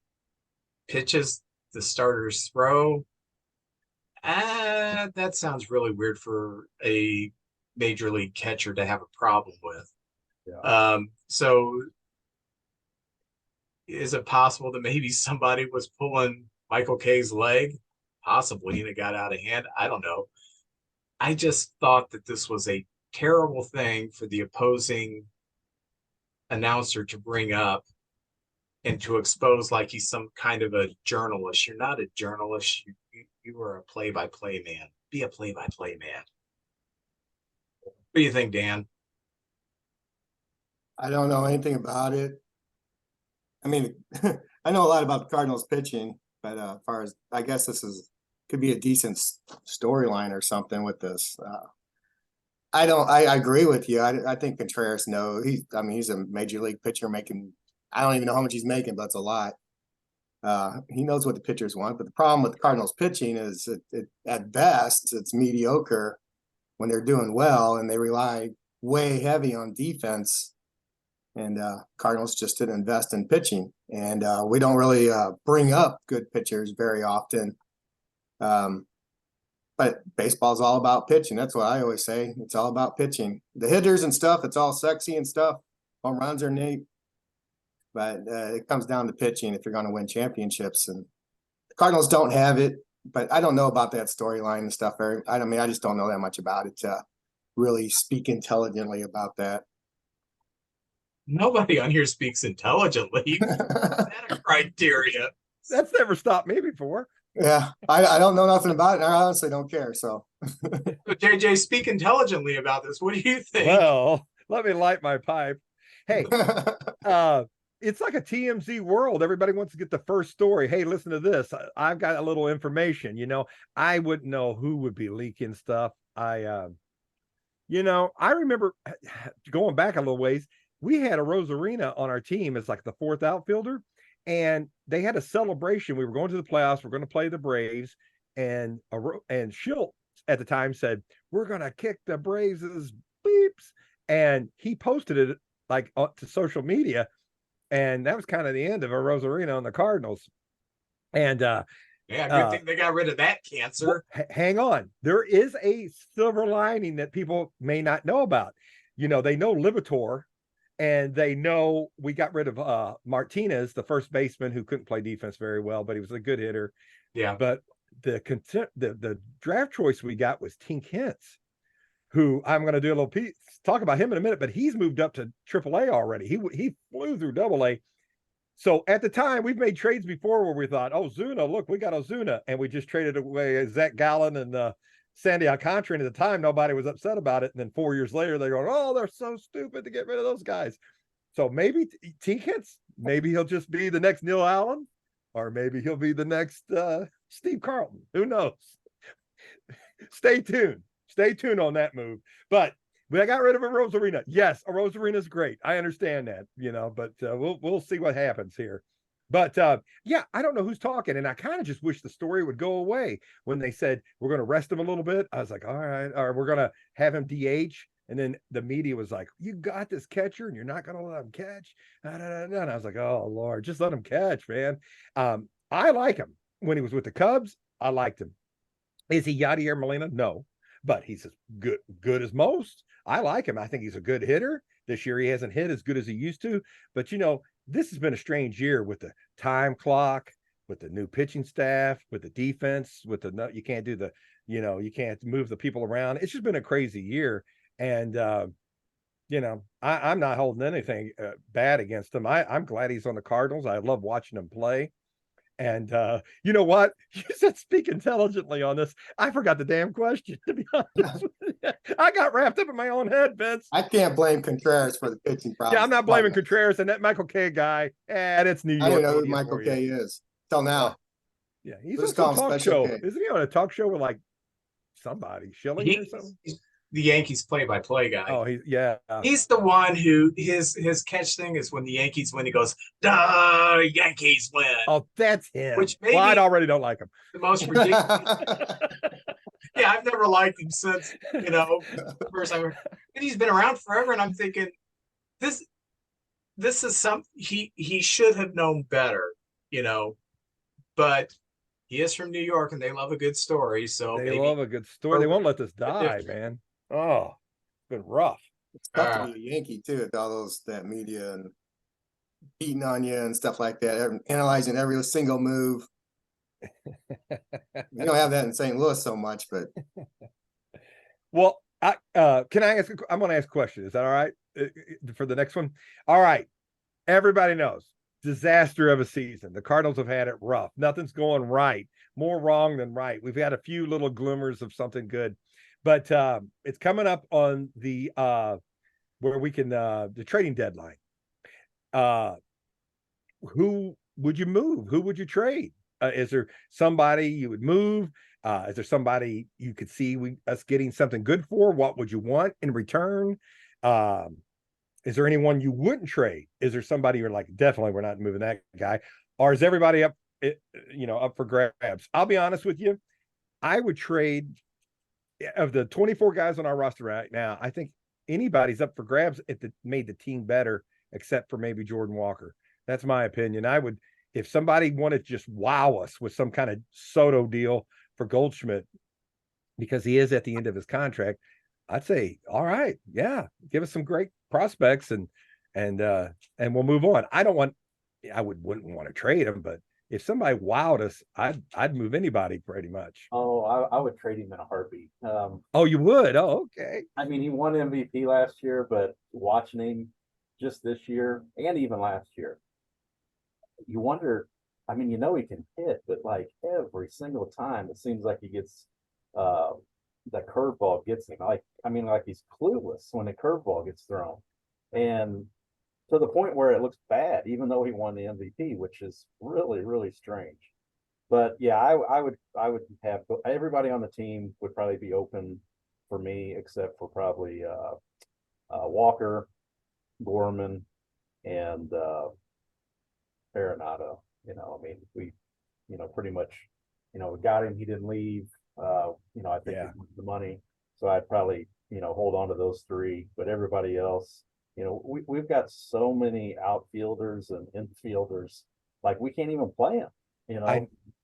pitches the starters throw, that sounds really weird for a major league catcher to have a problem with. Yeah. So is it possible that maybe somebody was pulling Michael K's leg? Possibly, and it got out of hand. I don't know. I just thought that this was a terrible thing for the opposing announcer to bring up and to expose like he's some kind of a journalist. You're not a journalist. You are a play-by-play man. Be a play-by-play man. What do you think, Dan? I don't know anything about it. I mean, I know a lot about the Cardinals pitching, but as far as, I guess this could be a decent storyline or something with this. I agree with you. I think Contreras he's a major league pitcher making, I don't even know how much he's making, but it's a lot. He knows what the pitchers want, but the problem with the Cardinals pitching is at best, it's mediocre when they're doing well, and they rely way heavy on defense. And Cardinals just didn't invest in pitching, and we don't really bring up good pitchers very often. But baseball's all about pitching. That's what I always say. It's all about pitching. The hitters and stuff, it's all sexy and stuff. Home runs are neat, but it comes down to pitching if you're going to win championships. And the Cardinals don't have it, but I don't know about that storyline and stuff. I just don't know that much about it to really speak intelligently about that. Nobody on here speaks intelligently. Is that a criteria? That's never stopped me before. Yeah, I don't know nothing about it. And I honestly don't care. So, But JJ, speak intelligently about this. What do you think? Well, let me light my pipe. Hey, it's like a TMZ world. Everybody wants to get the first story. Hey, listen to this. I've got a little information. I wouldn't know who would be leaking stuff. I remember going back a little ways. We had a Rosarina on our team as like the fourth outfielder, and they had a celebration. We were going to the playoffs. We're going to play the Braves, and Schultz at the time said, "We're going to kick the Braves' beeps," and he posted it like to social media, and that was kind of the end of a Rosarina on the Cardinals. And yeah, good thing they got rid of that cancer. Hang on, there is a silver lining that people may not know about. They know Libator. And they know we got rid of Martinez, the first baseman who couldn't play defense very well, but he was a good hitter. Yeah. But the draft choice we got was Tink Hintz, who I'm going to do a little piece, talk about him in a minute, but he's moved up to AAA already. He flew through AA. So at the time, we've made trades before where we thought, oh, Zuna, look, we got Ozuna. And we just traded away Zach Gallen and Sandy Alcantara. And at the time, nobody was upset about it. And then 4 years later, they're going, oh, they're so stupid to get rid of those guys. So maybe T-Hintz, maybe he'll just be the next Neil Allen, or maybe he'll be the next Steve Carlton. Who knows? Stay tuned. Stay tuned on that move. But I got rid of a Rosarina. Yes, a Rosarina is great. I understand that, but we'll see what happens here. But yeah, I don't know who's talking, and I kind of just wish the story would go away when they said we're going to rest him a little bit. I was like, all right, or we're going to have him DH, and then the media was like, you got this catcher, and you're not going to let him catch. And I was like, oh Lord, just let him catch, man. I like him when he was with the Cubs. I liked him. Is he Yadier Molina? No, but he's as good as most. I like him. I think he's a good hitter. This year he hasn't hit as good as he used to, but this has been a strange year with the time clock, with the new pitching staff, with the defense, with the you can't do the, you can't move the people around. It's just been a crazy year. And I'm not holding anything bad against him. I'm glad he's on the Cardinals. I love watching him play. And you know what? You said speak intelligently on this. I forgot the damn question, to be honest with you. I got wrapped up in my own head, Vince. I can't blame Contreras for the pitching problem. Yeah, I'm not blaming Contreras and that Michael K guy. That's New York. I don't know who media Michael for you. K is till now. Yeah, he's Let's on some call him talk Special show. K. Isn't he on a talk show with like somebody, Schilling or He's something? the Yankees play-by-play guy. Oh, yeah. He's the one who his catch thing is when the Yankees win, he goes, "Duh, Yankees win." Oh, that's him. Which Well, I already don't like him. The most ridiculous. Yeah, I've never liked him since, the first time. And he's been around forever, and I'm thinking, this is something he should have known better, but he is from New York and they love a good story. So They love a good story. They won't let this die, man. Oh, it's been rough. It's tough to be a Yankee too, with all that media and beating on you and stuff like that, analyzing every single move. You don't have that in St. Louis so much, but well, can I ask? I'm going to ask a question. Is that all right for the next one? All right. Everybody knows disaster of a season. The Cardinals have had it rough. Nothing's going right. More wrong than right. We've had a few little glimmers of something good, but it's coming up on the where we can the trading deadline. Who would you move? Who would you trade? Is there somebody you would move? Is there somebody you could see us getting something good for? What would you want in return? Is there anyone you wouldn't trade? Is there somebody you're like, definitely we're not moving that guy? Or is everybody up for grabs? I'll be honest with you. I would trade of the 24 guys on our roster right now. I think anybody's up for grabs if it made the team better, except for maybe Jordan Walker. That's my opinion. I would, if somebody wanted to just wow us with some kind of Soto deal for Goldschmidt, because he is at the end of his contract, I'd say, all right, yeah, give us some great prospects and we'll move on. I wouldn't want to trade him, but if somebody wowed us, I'd move anybody pretty much. Oh, I would trade him in a heartbeat. Oh, you would? Oh, okay. I mean, he won MVP last year, but watching him just this year and even last year, you wonder, I mean, he can hit, but like every single time it seems like he gets that curveball gets him. Like he's clueless when the curveball gets thrown. And to the point where it looks bad, even though he won the MVP, which is really, really strange. But yeah, I would have everybody on the team would probably be open for me, except for probably Walker, Gorman, and Arenado. We pretty much, we got him. He didn't leave. I think he wants the money, so I'd probably hold on to those three. But everybody else, we've got so many outfielders and infielders, like we can't even play them.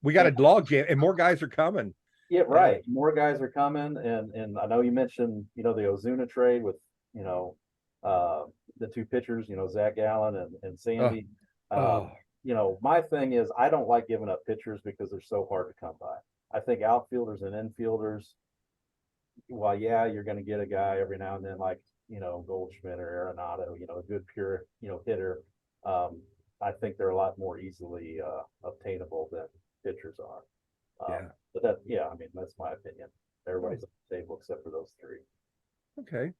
We got a log jam, and more guys are coming. Yeah, right. More guys are coming, and I know you mentioned the Ozuna trade with the two pitchers, Zach Gallen and Sandy. My thing is I don't like giving up pitchers because they're so hard to come by. I think outfielders and infielders, well, yeah, you're going to get a guy every now and then like, Goldschmidt or Arenado, a good pure, hitter. I think they're a lot more easily obtainable than pitchers are. But that's my opinion. Everybody's on the table except for those three. Okay.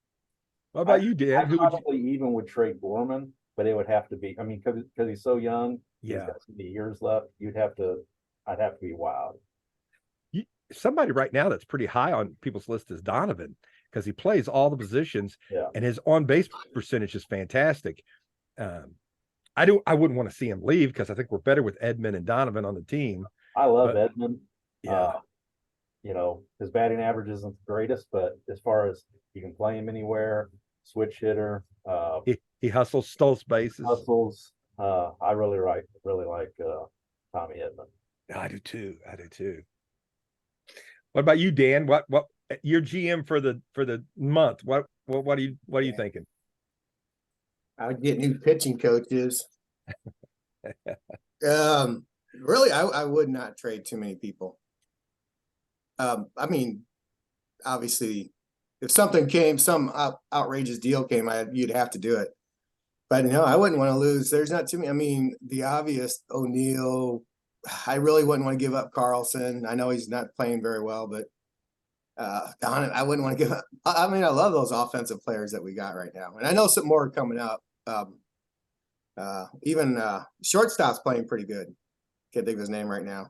What about you, Dan? I probably even would trade Gorman, but it would have to be, because he's so young, he's got so many years left. I'd have to be wild. Somebody right now that's pretty high on people's list is Donovan, because he plays all the positions and his on-base percentage is fantastic. I wouldn't want to see him leave because I think we're better with Edman and Donovan on the team. I love Edman. His batting average isn't the greatest, but as far as you can play him anywhere, switch hitter. He hustles, steals bases. I really like Tommy Edman. I do too. What about you, Dan? What your GM for the month? What are you thinking? I would get new pitching coaches. Really, I would not trade too many people. I mean, obviously, if something came, some outrageous deal came, you'd have to do it. But no, I wouldn't want to lose. There's not too many. I mean, the obvious O'Neal. I really wouldn't want to give up Carlson. I know he's not playing very well, but Don, I wouldn't want to give up. I mean, I love those offensive players that we got right now, and I know some more are coming up. Even shortstop's playing pretty good. Can't think of his name right now.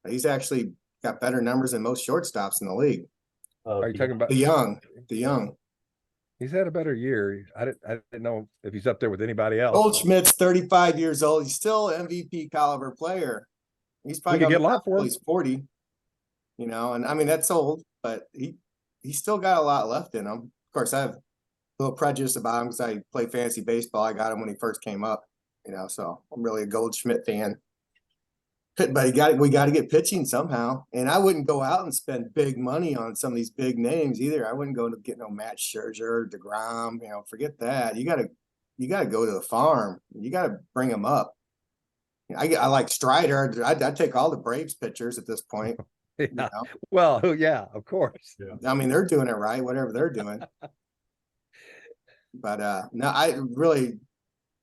He's actually got better numbers than most shortstops in the league. Are you talking about The young? He's had a better year. I didn't know if he's up there with anybody else. Goldschmidt's 35 years old. He's still an MVP caliber player. He's probably We could get a lot for him. He's 40. You know, and I mean that's old, but he's still got a lot left in him. Of course, I have a little prejudice about him because I play fantasy baseball. I got him when he first came up. You know, so I'm really a Goldschmidt fan. But we got to get pitching somehow. And I wouldn't go out and spend big money on some of these big names either. I wouldn't go to get no Matt Scherzer, DeGrom, you know, forget that. You got to go to the farm. You got to bring them up. I like Strider. I'd take all the Braves pitchers at this point. Yeah. You know? Well, yeah, of course. I mean, they're doing it right, whatever they're doing. But no, I really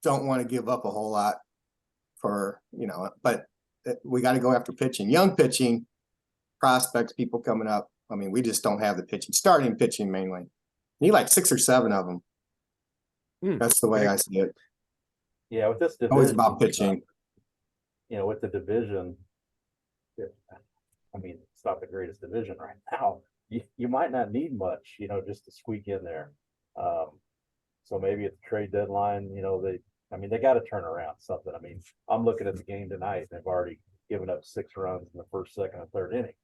don't want to give up a whole lot for, you know, but we got to go after pitching, young pitching prospects, people coming up. I mean, we just don't have the pitching, starting pitching mainly. Need like 6 or 7 of them. That's the way I see it. Yeah, with this division, Always about pitching. You know, with the division, I mean, it's not the greatest division right now. You might not need much, you know, just to squeak in there. So maybe at the trade deadline, you know, they got to turn around something. I mean, I'm looking at the game tonight, and they've already given up 6 runs in the first, second, and third inning.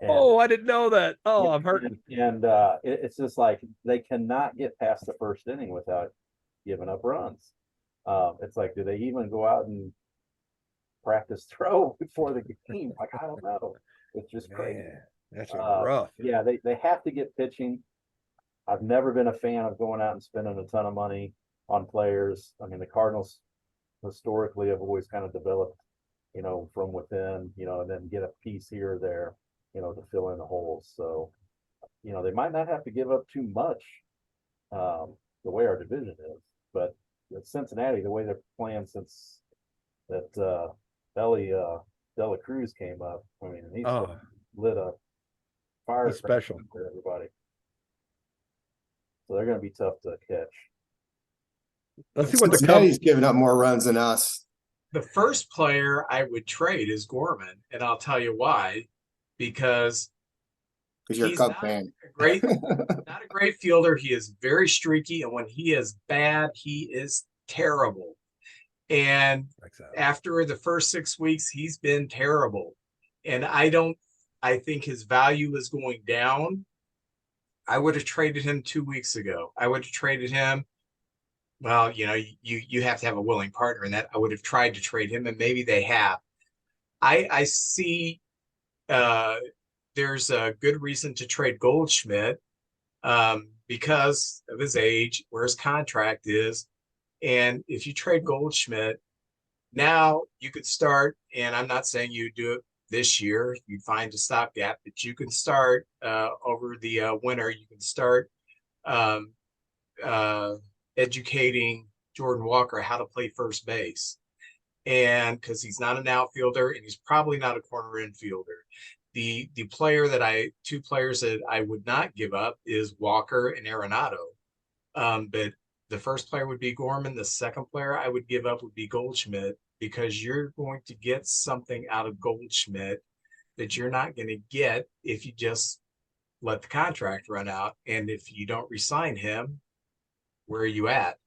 And, I didn't know that. Oh, I'm hurting. And it's just like they cannot get past the first inning without giving up runs. It's like, do they even go out and practice throw before the game? Like, I don't know. It's just crazy. Man, that's rough. Yeah, they have to get pitching. I've never been a fan of going out and spending a ton of money on players. I mean, the Cardinals historically have always kind of developed, you know, from within, you know, and then get a piece here or there, you know, to fill in the holes. So, you know, they might not have to give up too much the way our division is, but Cincinnati, the way they're playing since that Dela Cruz came up, I mean, he's lit a fire. He's special for everybody. So they're going to be tough to catch. Let's see what the Cincinnati's giving up more runs than us. The first player I would trade is Gorman, and I'll tell you why. Because you're a Cub fan. Not a great fielder. He is very streaky, and when he is bad, he is terrible. And after the first 6 weeks, he's been terrible. And I think his value is going down. I would have traded him 2 weeks ago. I would have traded him. Well, you know, you have to have a willing partner in that. I would have tried to trade him, and maybe they have. I see there's a good reason to trade Goldschmidt because of his age, where his contract is. And if you trade Goldschmidt, now you could start, and I'm not saying you do it this year, you find a stopgap, but you can start over the winter, you can start educating Jordan Walker how to play first base. And because he's not an outfielder and he's probably not a corner infielder. The two players that I would not give up is Walker and Arenado. But the first player would be Gorman. The second player I would give up would be Goldschmidt, because you're going to get something out of Goldschmidt that you're not going to get if you just let the contract run out. And if you don't re-sign him, where are you at?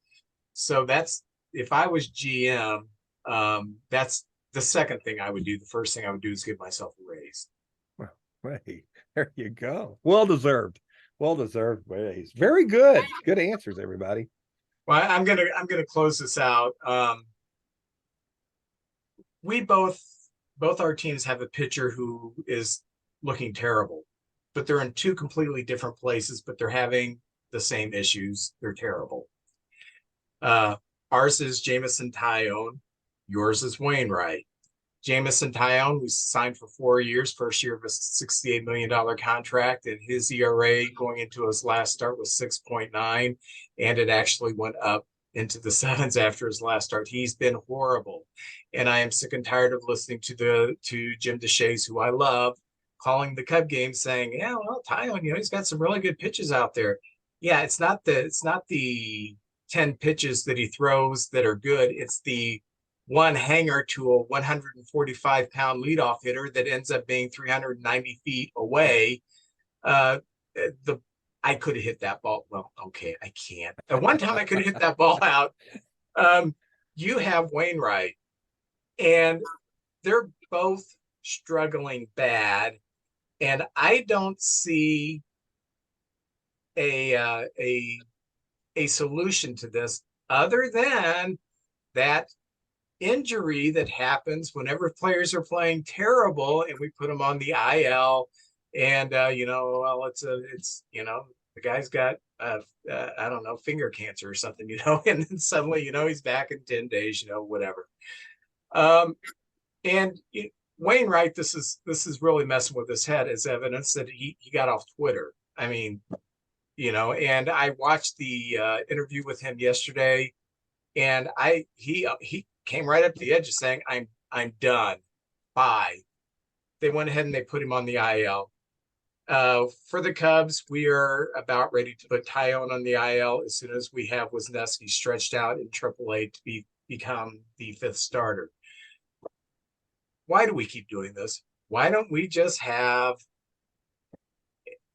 So that's, if I was GM, that's the second thing I would do. The first thing I would do is give myself a raise. Hey, there you go. Well deserved raise. Very good. Good answers, everybody. Well, I'm gonna close this out. We both our teams have a pitcher who is looking terrible, but they're in 2 completely different places, but they're having the same issues. They're terrible. Ours is Jameson Tyone. Yours is Wainwright. Jamison Tyone, we signed for 4 years, first year of a $68 million contract, and his ERA going into his last start was 6.9, and it actually went up into the sevens after his last start. He's been horrible. And I am sick and tired of listening to Jim DeShays, who I love, calling the Cub game saying, yeah, well, Tyone, he's got some really good pitches out there. Yeah, it's not the 10 pitches that he throws that are good. It's the one hanger to a 145-pound leadoff hitter that ends up being 390 feet away. I could have hit that ball. Well, okay, I can't. At one time I could have hit that ball out. You have Wainwright, and they're both struggling bad. And I don't see a solution to this other than that injury that happens whenever players are playing terrible and we put them on the IL, and well, it's the guy's got I don't know, finger cancer or something, and then suddenly he's back in 10 days, whatever. And Wainwright, this is really messing with his head, as evidence that he got off Twitter. I mean, and I watched the interview with him yesterday, and he came right up to the edge of saying, I'm done. Bye. They went ahead and they put him on the IL. For the Cubs, we are about ready to put Tyone on the IL as soon as we have Wisniewski stretched out in AAA to become the fifth starter. Why do we keep doing this? Why don't we just have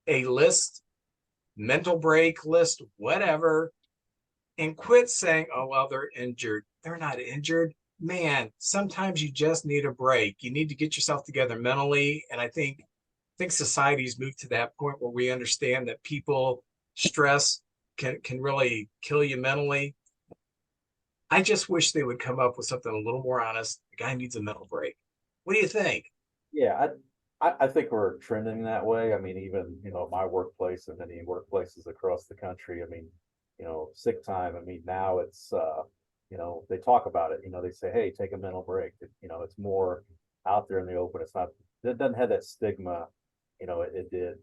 a list, mental break list, whatever, and quit saying, oh, well, they're injured. They're not injured. Man, sometimes you just need a break. You need to get yourself together mentally. And I think society's moved to that point where we understand that stress can really kill you mentally. I just wish they would come up with something a little more honest. The guy needs a mental break. What do you think? Yeah, I think we're trending that way. I mean, even, my workplace and many workplaces across the country, I mean, sick time. I mean, now it's, they talk about it, they say, hey, take a mental break. It's more out there in the open. It doesn't have that stigma, it did,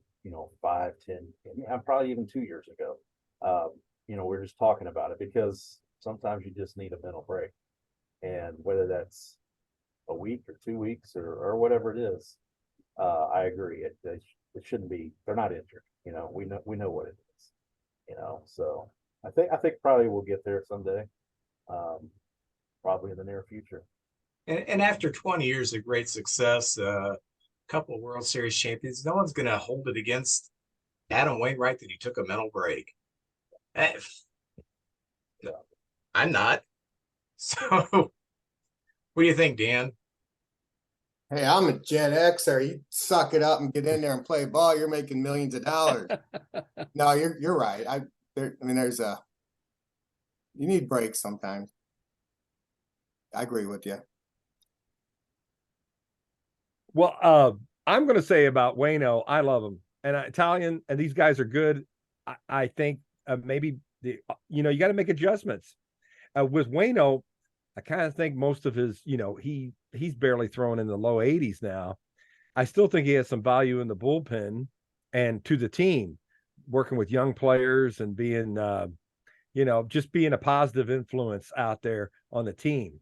5, 10, probably even 2 years ago. We're just talking about it because sometimes you just need a mental break. And whether that's a week or 2 weeks or whatever it is, I agree. It shouldn't be, they're not injured. We know what it is, so I think probably we'll get there someday. Probably in the near future. And after 20 years of great success, couple of World Series champions, no one's going to hold it against Adam Wainwright that he took a mental break. I'm not. So what do you think, Dan? Hey, I'm a Gen Xer. You suck it up and get in there and play ball. You're making millions of dollars. No, you're right. You need breaks sometimes. I agree with you. Well, I'm going to say about Waino, I love him, and Italian, and these guys are good. I think maybe you got to make adjustments with Waino. I kind of think most of his, he's barely throwing in the low 80s now. I still think he has some value in the bullpen and to the team, working with young players and being, just being a positive influence out there on the team.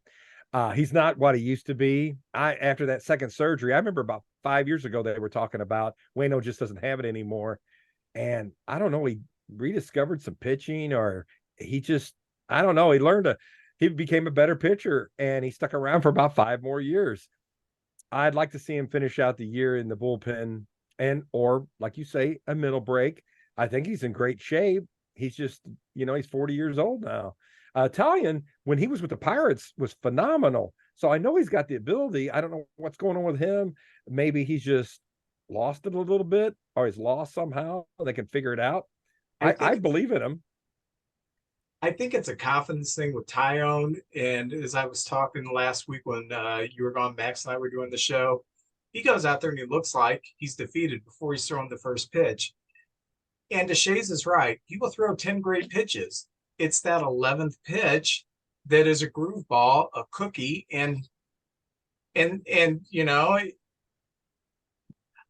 He's not what he used to be. After that second surgery, I remember about 5 years ago, they were talking about Waino just doesn't have it anymore. And I don't know, he rediscovered some pitching, or he just, I don't know. He became a better pitcher, and he stuck around for about 5 more years. I'd like to see him finish out the year in the bullpen or like you say, a middle break. I think he's in great shape. He's just, he's 40 years old now. Italian, when he was with the Pirates, was phenomenal. So I know he's got the ability. I don't know what's going on with him. Maybe he's just lost it a little bit, or he's lost somehow. They can figure it out. I believe in him. I think it's a confidence thing with Tyone. And as I was talking last week when you were gone, Max and I were doing the show, he goes out there and he looks like he's defeated before he's throwing the first pitch. And DeShays is right. He will throw 10 great pitches. It's that 11th pitch that is a groove ball, a cookie, and you know,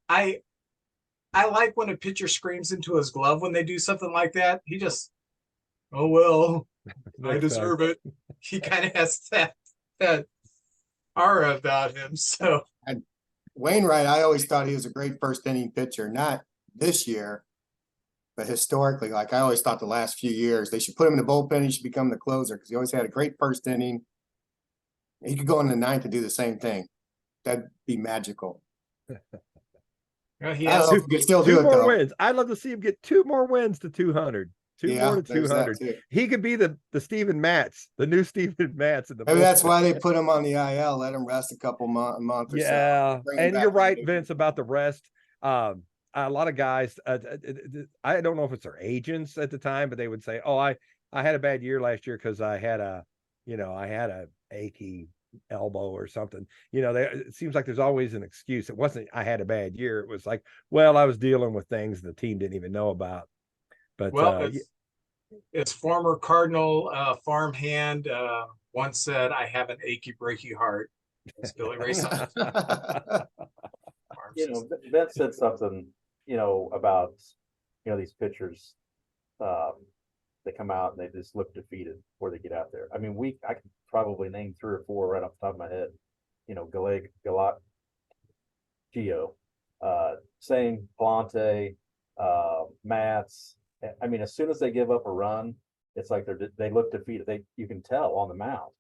I like when a pitcher screams into his glove when they do something like that. He just, oh well, I deserve it. He kind of has that aura about him. So Wainwright, I always thought he was a great first inning pitcher, not this year, but historically. Like I always thought the last few years, they should put him in the bullpen. He should become the closer because he always had a great first inning. He could go in the ninth and do the same thing. That'd be magical. he I don't has know if he could still do Two it more though. wins. I'd love to see him get 2 more wins to 200. Two Yeah, more to there's that 200. too. He could be the Steven Matz, the new Steven Matz in the Maybe that's bullpen. why they put him on the IL, let him rest a couple month or so. Yeah, Bring him and back you're to the right, big Vince, league. about the rest. A lot of guys, I don't know if it's their agents at the time, but they would say, "Oh, I had a bad year last year because I had a achy elbow or something." It seems like there's always an excuse. It wasn't I had a bad year. It was like, well, I was dealing with things the team didn't even know about. But well, as former Cardinal farmhand once said, "I have an achy breaky heart." It's Billy Ray Cyrus. Vince said something, about, these pitchers, they come out and they just look defeated before they get out there. I mean, I could probably name 3 or 4 right off the top of my head. Galat, Gio, Sane, Palante, Mats. I mean, as soon as they give up a run, it's like they look defeated. You can tell on the mound.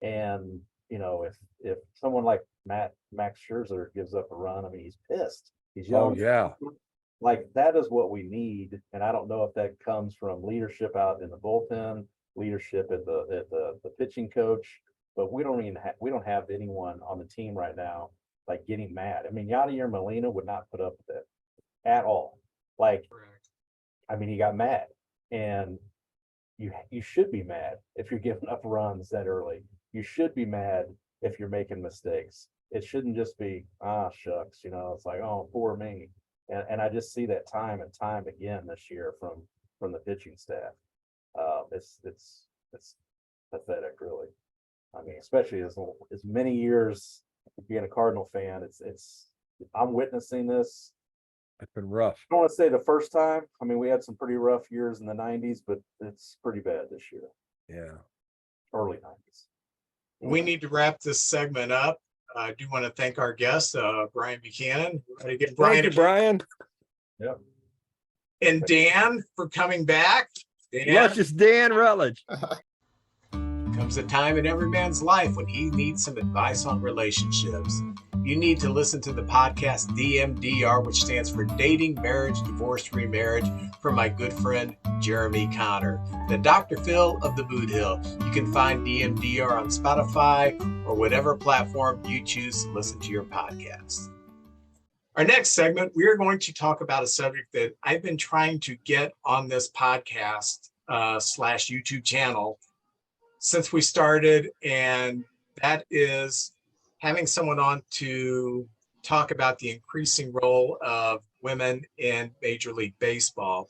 And if someone like Max Scherzer gives up a run, I mean, he's pissed. He's young. Oh yeah. Like that is what we need. And I don't know if that comes from leadership out in the bullpen, leadership at the pitching coach, but we don't have anyone on the team right now like getting mad. I mean, Yadier Molina would not put up with it at all. Like, I mean, he got mad, and you should be mad if you're giving up runs that early. You should be mad if you're making mistakes. It shouldn't just be, shucks, it's like, oh, poor me. And I just see that time and time again this year from the pitching staff. It's pathetic, really. I mean, especially as many years being a Cardinal fan, I'm witnessing this. It's been rough. I don't want to say the first time. I mean, we had some pretty rough years in the 90s, but it's pretty bad this year. Yeah. Early 90s. We need to wrap this segment up. I do want to thank our guest, Brian Buchanan. Thank you, Brian. Yep. And Dan for coming back. Luscious Dan Rutledge. Comes a time in every man's life when he needs some advice on relationships. You need to listen to the podcast DMDR, which stands for Dating, Marriage, Divorce, Remarriage, from my good friend Jeremy Connor, the Dr. Phil of the Boot Hill. You can find DMDR on Spotify or whatever platform you choose to listen to your podcast. Our next segment, we are going to talk about a subject that I've been trying to get on this podcast / YouTube channel since we started, and that is having someone on to talk about the increasing role of women in Major League Baseball.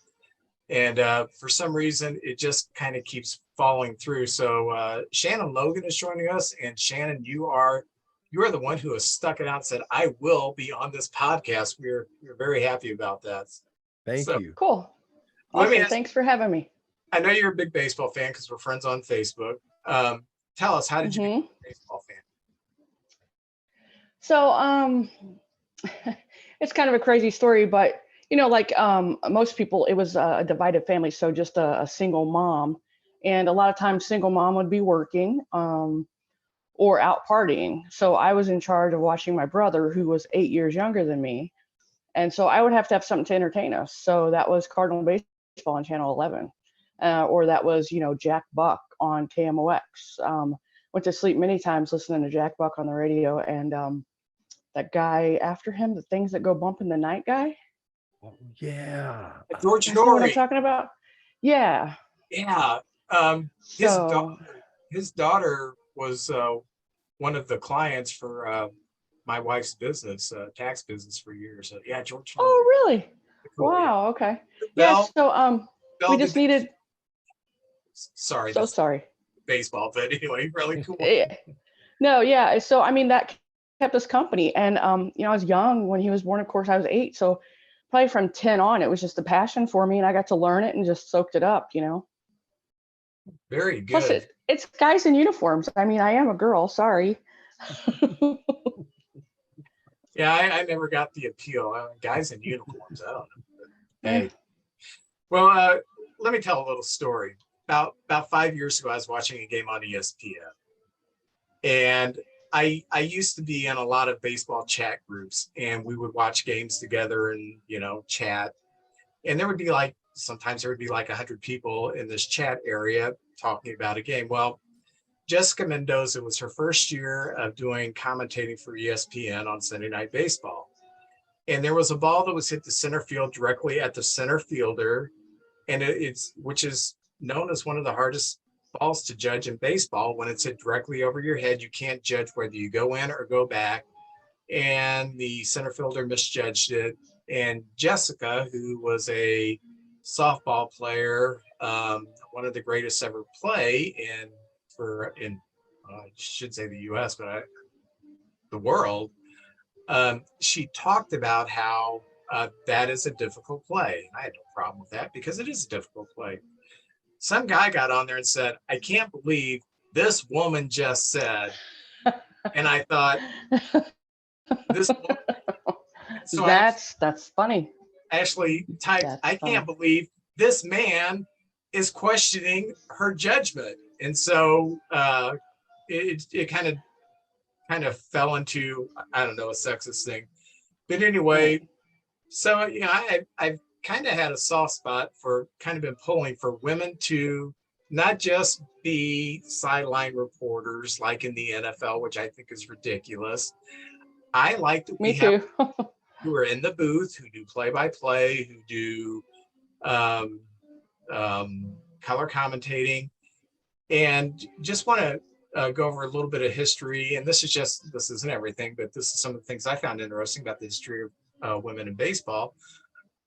And for some reason, it just kind of keeps falling through. So Shannon Logan is joining us, and Shannon, you are the one who has stuck it out and said, I will be on this podcast. We're very happy about that. Thank you. Cool. Awesome. Thanks for having me. I know you're a big baseball fan because we're friends on Facebook. Tell us, how did you become a baseball fan? So it's kind of a crazy story, but like most people, it was a divided family. So just a single mom, and a lot of times single mom would be working or out partying. So I was in charge of watching my brother, who was 8 years younger than me. And so I would have to have something to entertain us. So that was Cardinal Baseball on Channel 11. Or that was, Jack Buck on KMOX. Went to sleep many times listening to Jack Buck on the radio, and that guy after him, the Things That Go Bump in the Night guy. Oh, yeah. George You know what I'm talking about? Yeah. Yeah. His daughter was one of the clients for my wife's business, tax business, for years. So yeah, George. Oh, really? Cool. Wow. Okay. Bell, yeah. So we just needed. Sorry. So sorry. baseball, but anyway, really cool. Yeah. No, yeah. So I mean that kept us company. And you know, I was young when he was born. Of course, I was 8. So probably from 10 on, it was just a passion for me, and I got to learn it and just soaked it up, you know. Very Plus good. it's guys in uniforms. I mean, I am a girl, sorry. Yeah, I never got the appeal. Guys in uniforms, I don't know. Eh. Hey, well, let me tell a little story. About 5 years ago, I was watching a game on ESPN, and I used to be in a lot of baseball chat groups, and we would watch games together and chat. And there would be like sometimes there would be like 100 people in this chat area talking about a game. Well, Jessica Mendoza was her first year of doing commentating for ESPN on Sunday Night Baseball. And there was a ball that was hit the center field directly at the center fielder. And which is known as one of the hardest balls to judge in baseball. When it's hit directly over your head, you can't judge whether you go in or go back. And the center fielder misjudged it. And Jessica, who was a softball player, one of the greatest ever play I should say the U.S., but the world, she talked about how that is a difficult play. I had no problem with that because it is a difficult play. Some guy got on there and said, "I can't believe this woman just said," and I thought, this woman. So that's funny. Actually typed, That's "I funny. can't believe this man is questioning her judgment." And so it kind of fell into, I don't know, a sexist thing. But anyway, so I've kind of had a soft spot for kind of been pulling for women to not just be sideline reporters like in the NFL, which I think is ridiculous. I like that we Me too. have who are in the booth, who do play-by-play, who do color commentating, and just want to go over a little bit of history. And this isn't everything, but this is some of the things I found interesting about the history of women in baseball.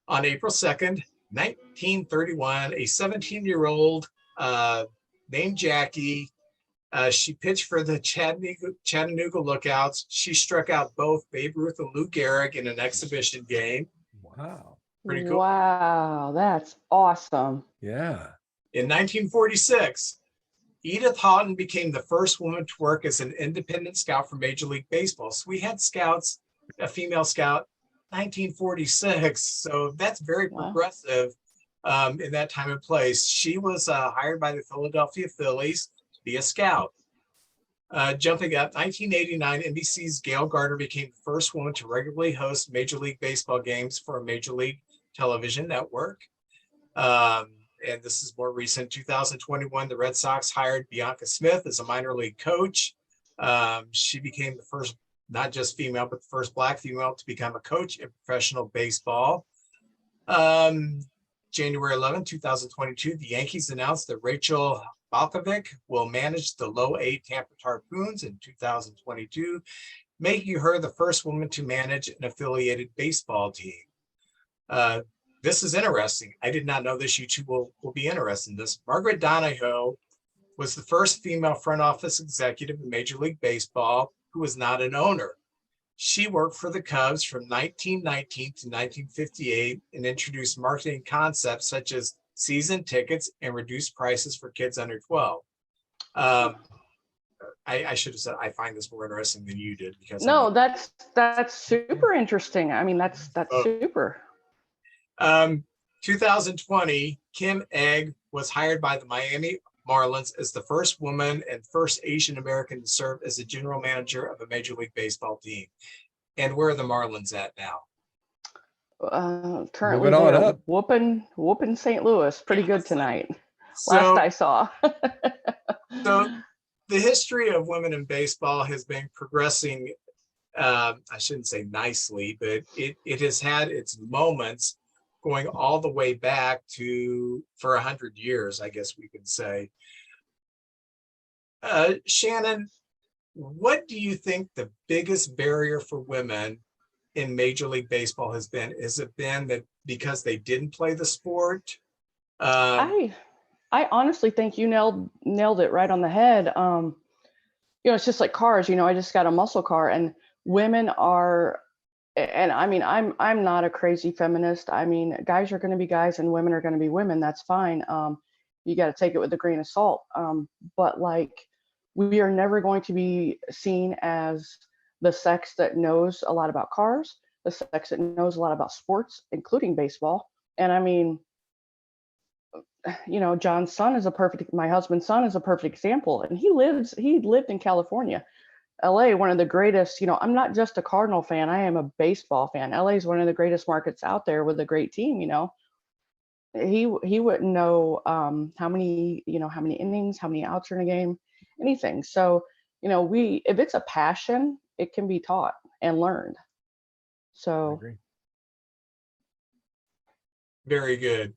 On April 2nd, 1931, a 17-year-old named Jackie, she pitched for the Chattanooga Lookouts. She struck out both Babe Ruth and Lou Gehrig in an exhibition game. Wow. Pretty cool. Wow, that's awesome. Yeah. In 1946, Edith Houghton became the first woman to work as an independent scout for Major League Baseball. So we had scouts, a female scout, 1946. So that's very progressive in that time and place. She was hired by the Philadelphia Phillies to be a scout. Jumping up, 1989, NBC's Gail Gardner became the first woman to regularly host Major League Baseball games for a Major League television network. And this is more recent. 2021, the Red Sox hired Bianca Smith as a minor league coach. She became the first, not just female, but the first Black female to become a coach in professional baseball. January 11, 2022, the Yankees announced that Rachel Balkovic will manage the low A Tampa Harpoons in 2022, making her the first woman to manage an affiliated baseball team. This is interesting. I did not know this. You two will be interested in this. Margaret Donahoe was the first female front office executive in Major League Baseball who was not an owner. She worked for the Cubs from 1919 to 1958 and introduced marketing concepts such as season tickets and reduced prices for kids under 12. I should have said I find this more interesting than you did because no, that's super interesting. I mean, that's super. 2020, Kim Egg was hired by the Miami Marlins as the first woman and first Asian American to serve as the general manager of a Major League Baseball team. And where are the Marlins at now? Currently Moving on they're up. whooping St. Louis pretty good tonight. So, Last I saw. So the history of women in baseball has been progressing, I shouldn't say nicely, but it has had its moments going all the way back for 100 years, I guess we could say. Shannon, what do you think the biggest barrier for women in Major League Baseball has been? Has it been that because they didn't play the sport? I I honestly think you nailed it right on the head. It's just like cars. I just got a muscle car, and women are, and I mean, I'm not a crazy feminist. I mean, guys are going to be guys, and women are going to be women. That's fine. You got to take it with a grain of salt. But like, we are never going to be seen as the sex that knows a lot about cars, the sex that knows a lot about sports, including baseball. And I mean, my husband's son is a perfect example. And he lived in California. LA, one of the greatest, I'm not just a Cardinal fan, I am a baseball fan. LA is one of the greatest markets out there with a great team. He wouldn't know how many innings, how many outs are in a game, anything. So, if it's a passion, it can be taught and learned. I So agree. Very good.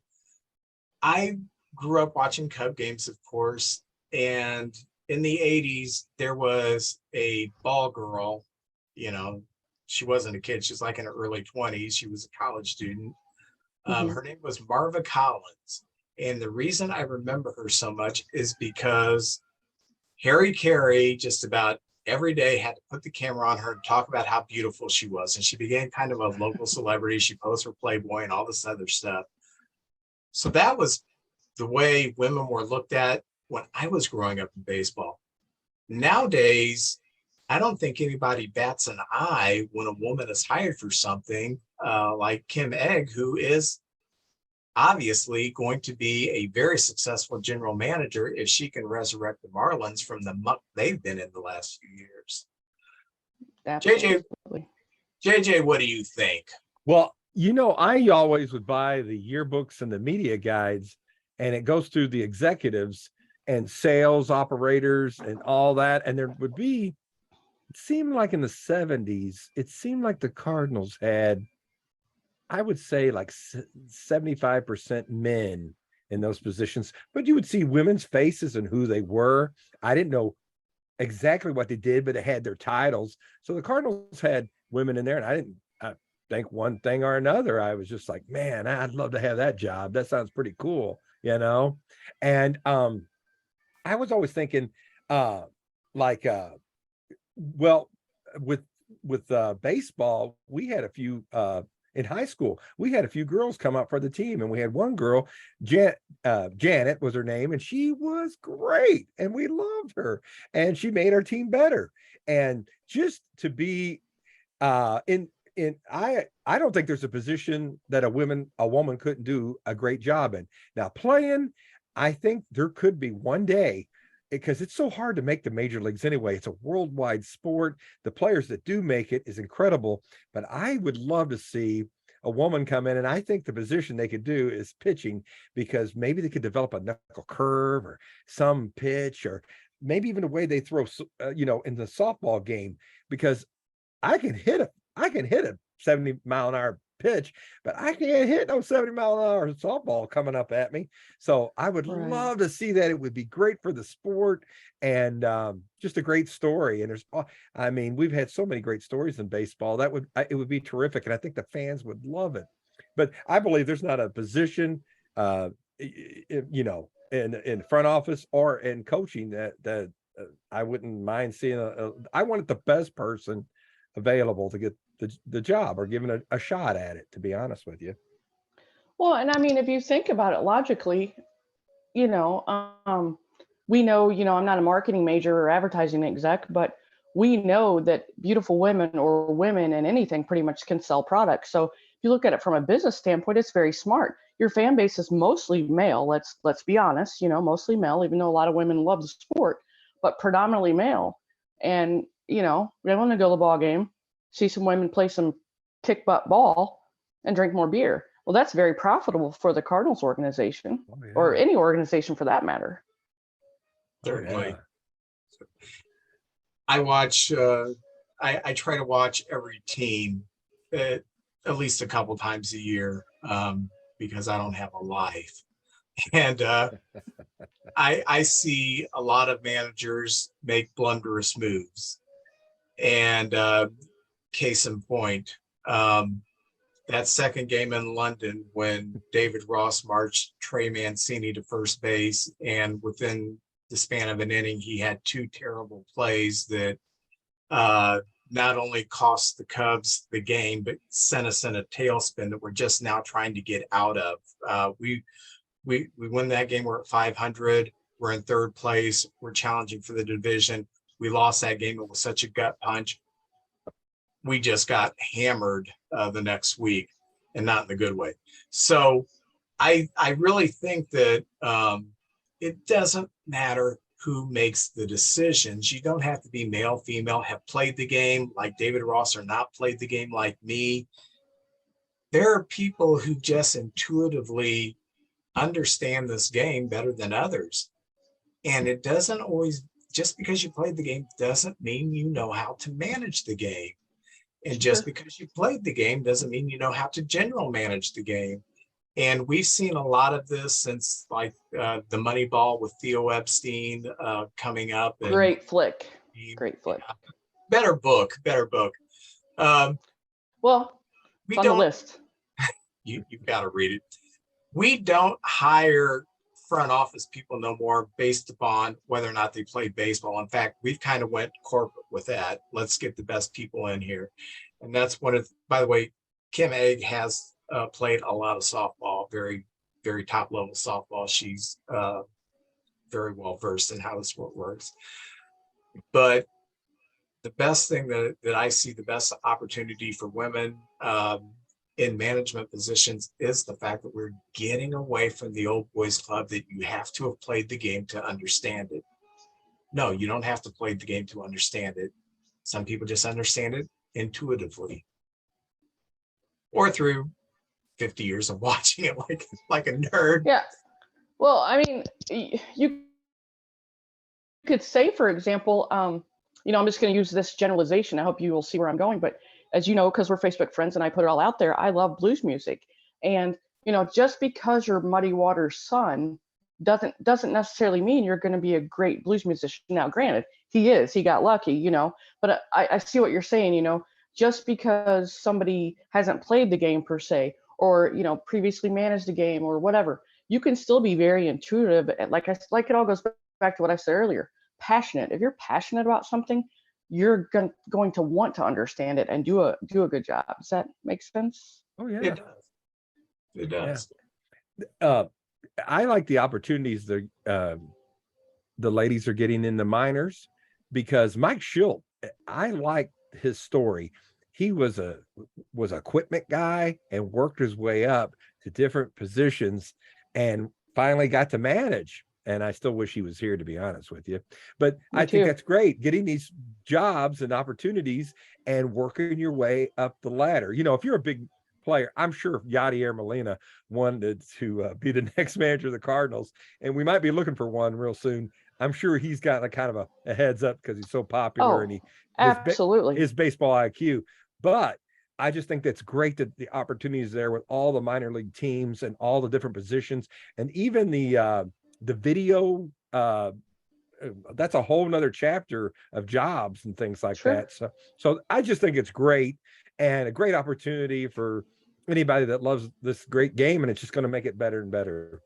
I grew up watching Cub games, of course, and in the 80s, there was a ball girl, she wasn't a kid, she was like in her early 20s. She was a college student. Her name was Marva Collins. And the reason I remember her so much is because Harry Carey just about every day had to put the camera on her and talk about how beautiful she was. And she became kind of a local celebrity. She posed for Playboy and all this other stuff. So that was the way women were looked at when I was growing up in baseball. Nowadays, I don't think anybody bats an eye when a woman is hired for something like Kim Egg, who is obviously going to be a very successful general manager if she can resurrect the Marlins from the muck they've been in the last few years. absolutely. JJ, what do you think? Well, I always would buy the yearbooks and the media guides, and it goes through the executives and sales operators and all that. And there would be, it seemed like in the 70s, it seemed like the Cardinals had, I would say, like 75% men in those positions, but you would see women's faces and who they were. I didn't know exactly what they did, but they had their titles. So the Cardinals had women in there, and I didn't think one thing or another. I was just like, man, I'd love to have that job. That sounds pretty cool, And I was always thinking, well, with baseball, we had a few in high school. We had a few girls come up for the team, and we had one girl, Janet was her name, and she was great, and we loved her, and she made our team better. And just to be I don't think there's a position that a woman couldn't do a great job in. Now, playing, I think there could be one day, because it's so hard to make the major leagues anyway. It's a worldwide sport. The players that do make it is incredible, but I would love to see a woman come in, and I think the position they could do is pitching, because maybe they could develop a knuckle curve or some pitch, or maybe even the way they throw, in the softball game, because I can hit a 70-mile-an-hour pitch, but I can't hit no 70-mile-an-hour softball coming up at me. So I would Right. love to see that. It would be great for the sport, and just a great story. And we've had so many great stories in baseball. It would be terrific, and I think the fans would love it. But I believe there's not a position, in front office or in coaching that I wouldn't mind seeing. I wanted the best person available to get the job, or given a shot at it, to be honest with you. Well, and I mean, if you think about it logically, you know, um, we know, I'm not a marketing major or advertising exec, but we know that beautiful women or women in anything pretty much can sell products. So if you look at it from a business standpoint, it's very smart. Your fan base is mostly male. Let's be honest, mostly male, even though a lot of women love the sport, but predominantly male. And, they want to go to the ball game, see some women play some kick butt ball, and drink more beer. Well, that's very profitable for the Cardinals organization, Oh, yeah. or any organization for that matter. Certainly. Yeah. I watch, I try to watch every team at least a couple times a year, because I don't have a life. And I see a lot of managers make blunderous moves. And case in point, that second game in London when David Ross marched Trey Mancini to first base, and within the span of an inning, he had two terrible plays that not only cost the Cubs the game, but sent us in a tailspin that we're just now trying to get out of. We win that game. We're at 500. We're in third place. We're challenging for the division. We lost that game. It was such a gut punch. We just got hammered the next week, and not in the good way. So I really think that it doesn't matter who makes the decisions. You don't have to be male, female, have played the game like David Ross or not played the game like me. There are people who just intuitively understand this game better than others. And it doesn't always, just because you played the game doesn't mean you know how to manage the game. And just because you played the game doesn't mean you know how to general manage the game. And we've seen a lot of this since like the Moneyball with Theo Epstein coming up. And Great flick. Great flick. Better book. Well, We it's on the don't, list. you've got to read it. We don't hire front office people no more based upon whether or not they play baseball. In fact, we've kind of went corporate with that. Let's get the best people in here. And that's one of, by the way, Kim Egg has played a lot of softball, very, very top level softball. She's very well versed in how this works. But the best thing that I see, the best opportunity for women in management positions is the fact that we're getting away from the old boys club that you have to have played the game to understand it. No, you don't have to play the game to understand it. Some people just understand it intuitively or through 50 years of watching it like a nerd. Yeah. Well, I mean, you could say, for example, I'm just going to use this generalization. I hope you will see where I'm going. But as you know, because we're Facebook friends and I put it all out there, I love blues music. And, just because you're Muddy Waters' son doesn't necessarily mean you're going to be a great blues musician. Now, granted, he got lucky, but I see what you're saying, just because somebody hasn't played the game per se, or, previously managed the game or whatever, you can still be very intuitive. Like it all goes back to what I said earlier, passionate. If you're passionate about something, you're going to want to understand it and do a good job. Does that make sense? Oh yeah, it does. Yeah. I like the opportunities the ladies are getting in the minors, because Mike Schilt, I like his story. He was a equipment guy and worked his way up to different positions and finally got to manage. And I still wish he was here, to be honest with you. But Me I too. think that's great, getting these jobs and opportunities and working your way up the ladder. If you're a big player, I'm sure if Yadier Molina wanted to be the next manager of the Cardinals, and we might be looking for one real soon, I'm sure he's got a kind of a heads up because he's so popular and absolutely. his baseball IQ. But I just think that's great that the opportunity is there with all the minor league teams and all the different positions, and even the video. That's a whole nother chapter of jobs and things like that. So I just think it's great, and a great opportunity for anybody that loves this great game, and it's just going to make it better and better.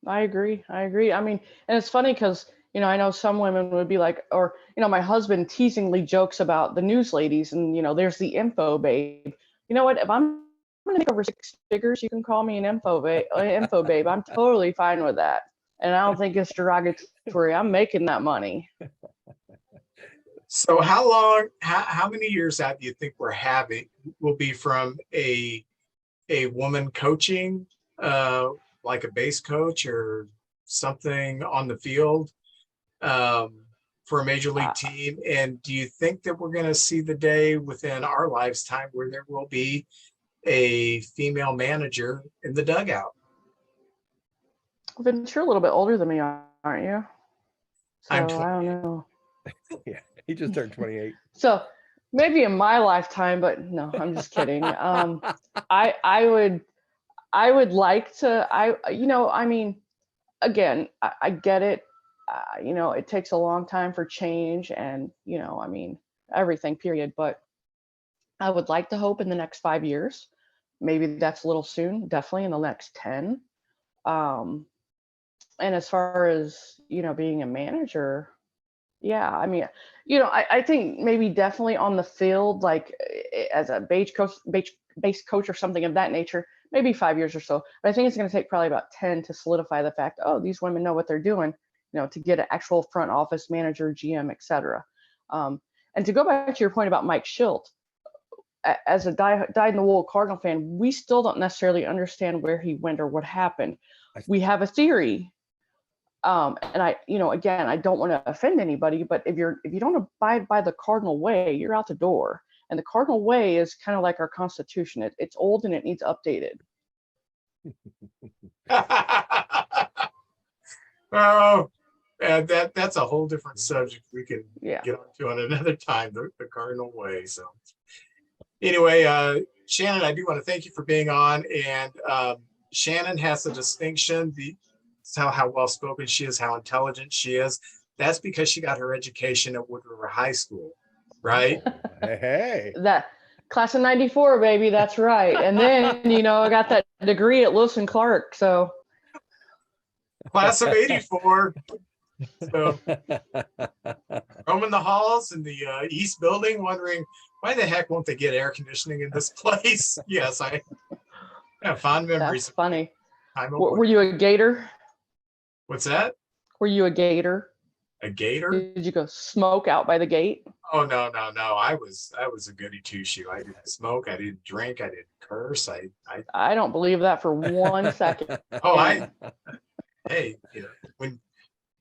I agree. I mean, and it's funny because, I know some women would be like, or, my husband teasingly jokes about the news ladies and, there's the info babe. You know what? If I'm going to make over 6 figures, you can call me an info babe. I'm totally fine with that. And I don't think it's derogatory. I'm making that money. So how many years out do you think will be from a woman coaching, like a base coach or something on the field, for a major league team? And do you think that we're going to see the day within our lifetime where there will be a female manager in the dugout? Vince, you're a little bit older than me, aren't you? So I'm I don't know. Yeah, he just turned 28. So maybe in my lifetime, but no, I'm just kidding. I would like to. I mean, again, I get it. It takes a long time for change, and I mean, everything. Period. But I would like to hope in the next 5 years maybe that's a little soon, definitely in the next 10. And as far as, being a manager, yeah, I mean, I think maybe definitely on the field, like as a base coach or something of that nature, maybe 5 years or so. But I think it's going to take probably about 10 to solidify the fact, oh, these women know what they're doing, to get an actual front office manager, GM, etc. And to go back to your point about Mike Schilt, as a dyed-in-the-wool Cardinal fan, we still don't necessarily understand where he went or what happened. We have a theory. And again, I don't want to offend anybody, but if you don't abide by the Cardinal way, you're out the door. And the Cardinal way is kind of like our Constitution. It's old and it needs updated. Oh, and that's a whole different subject we can Yeah. get onto on another time, the Cardinal way. So anyway, Shannon, I do want to thank you for being on. And Shannon has a distinction. How well spoken she is, how intelligent she is. That's because she got her education at Wood River High School, right? Hey. That class of 94, baby. That's right. And then, I got that degree at Lewis and Clark. So Class of 84. So roaming the halls in the East Building, wondering why the heck won't they get air conditioning in this place? Yes, I have fond memories. that's funny. Were you a Gator? What's that? Were you a Gator? A Gator? Did you go smoke out by the gate? Oh no. I was a goody two shoe. I didn't smoke, I didn't drink, I didn't curse. I don't believe that for 1 second. Hey,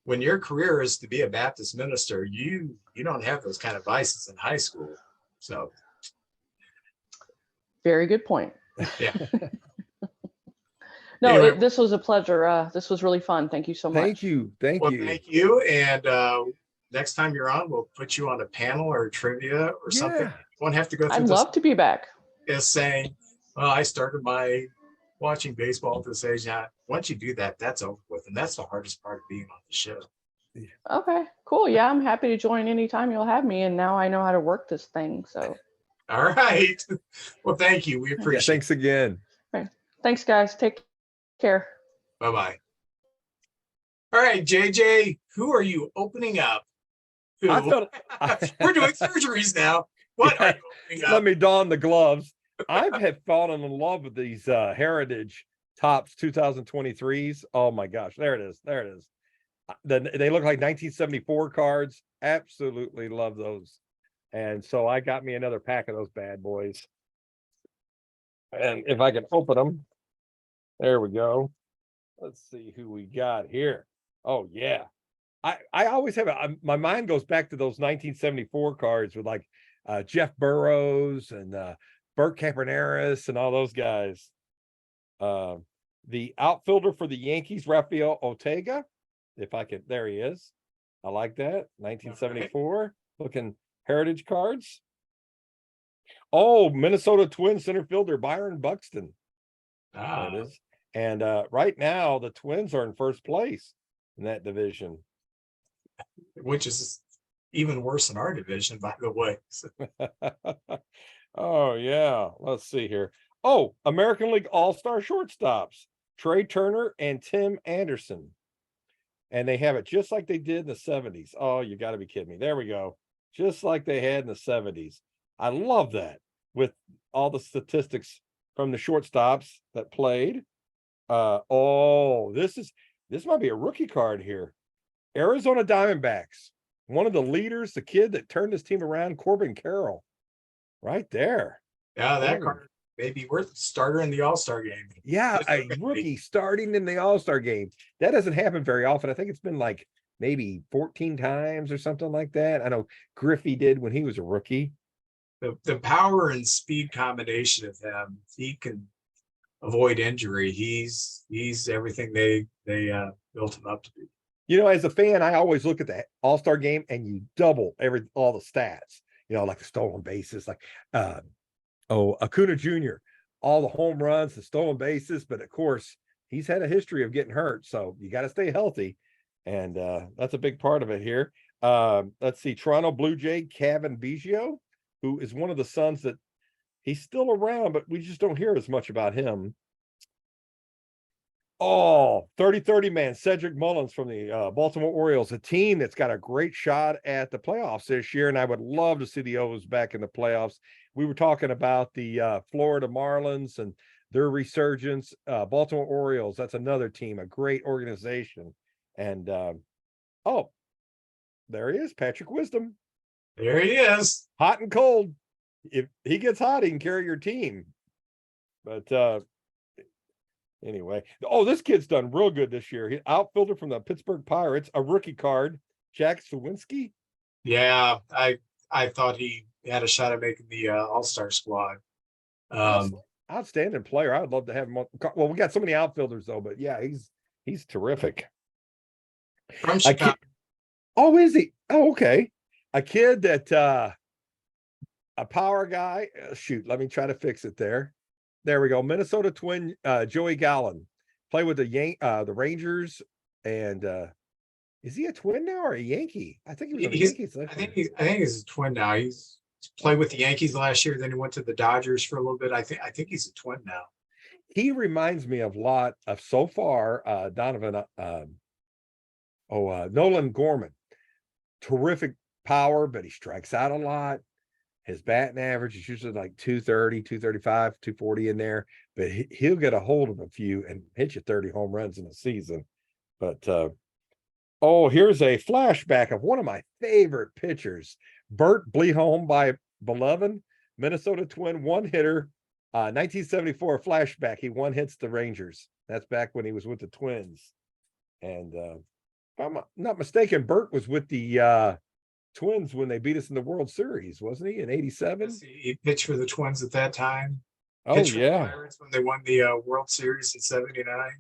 when your career is to be a Baptist minister, you don't have those kind of vices in high school. So very good point. Yeah. No, Anyway. This was a pleasure. This was really fun. Thank you so much. Thank you. Thank you. And next time you're on, we'll put you on a panel or trivia or something. Yeah. You won't have to go through I'd love to be back. Is saying, well, I started my watching baseball at this age. Now, once you do that, that's over with. And that's the hardest part of being on the show. Okay, cool. Yeah, I'm happy to join anytime you'll have me. And now I know how to work this thing. So. All right. Well, thank you. We appreciate it. Thanks again. Okay. Thanks, guys. Take care. Bye-bye. All right, JJ, who are you opening up? Who? We're doing surgeries now. What are you opening up? Let me don the gloves. I have fallen in love with these Heritage Topps 2023s. Oh my gosh, there it is. They look like 1974 cards. Absolutely love those. And so I got me another pack of those bad boys. And if I can open them, there we go. Let's see who we got here. Oh yeah. I always have my mind goes back to those 1974 cards with like Jeff Burrows and Bert Campaneris and all those guys. The outfielder for the Yankees, Rafael Ortega. If I can, there he is. I like that. 1974 looking Heritage cards. Oh, Minnesota Twins center fielder Byron Buxton. There it is. And right now the Twins are in first place in that division, which is even worse in our division, by the way. Oh yeah, let's see here. Oh, American League All-Star shortstops, Trey Turner and Tim Anderson. And they have it just like they did in the 70s. Oh, you got to be kidding me. There we go. Just like they had in the 70s. I love that with all the statistics from the shortstops that played. Oh, this might be a rookie card here. Arizona Diamondbacks. One of the leaders, the kid that turned his team around, Corbin Carroll. Right there. Yeah, that card may be worth a starter in the All-Star game. Yeah, a rookie starting in the All-Star game. That doesn't happen very often. I think it's been like maybe 14 times or something like that. I know Griffey did when he was a rookie. The power and speed combination of him, he can avoid injury. He's everything they built him up to be. You know, as a fan, I always look at the All-Star game and you double all the stats. You know, like the stolen bases, like Acuna Jr., all the home runs, the stolen bases. But of course, he's had a history of getting hurt, so you got to stay healthy, and that's a big part of it here. Let's see, Toronto Blue Jay Kevin Biggio, who is one of the sons that He's still around, but we just don't hear as much about him. Oh, 30-30 man, Cedric Mullins from the Baltimore Orioles, a team that's got a great shot at the playoffs this year. And I would love to see the O's back in the playoffs. We were talking about the Florida Marlins and their resurgence. Baltimore Orioles, that's another team, a great organization. And oh, there he is, Patrick Wisdom. There he is. Hot and cold. If he gets hot, he can carry your team. But anyway, oh, this kid's done real good this year. He outfielder from the Pittsburgh Pirates, a rookie card, Jack Sawinski. Yeah, I thought he had a shot at making the All-Star squad. Outstanding player. I would love to have him on. Well, we got so many outfielders though, but yeah, he's terrific. From Chicago. Oh, is he? Oh, okay. A kid that a power guy. Shoot, let me try to fix it there. There we go. Minnesota Twin, Joey Gallen, play with the Rangers, and is he a Twin now or a Yankee? I think he was on the Yankees. I think he's a Twin now. He's played with the Yankees last year. Then he went to the Dodgers for a little bit. I think he's a Twin now. He reminds me of a lot of so far Nolan Gorman. Terrific power, but he strikes out a lot. His batting average is usually like 230, 235, 240 in there, but he'll get a hold of a few and hit you 30 home runs in a season. But here's a flashback of one of my favorite pitchers, Bert Bleholm by Beloved, Minnesota Twin, one hitter, 1974 flashback. He one hits the Rangers. That's back when he was with the Twins. And if I'm not mistaken, Bert was with the Twins when they beat us in the World Series, wasn't he, in '87? He pitched for the Twins at that time. Oh, Pitched for the yeah. Pirates when they won the World Series in '79.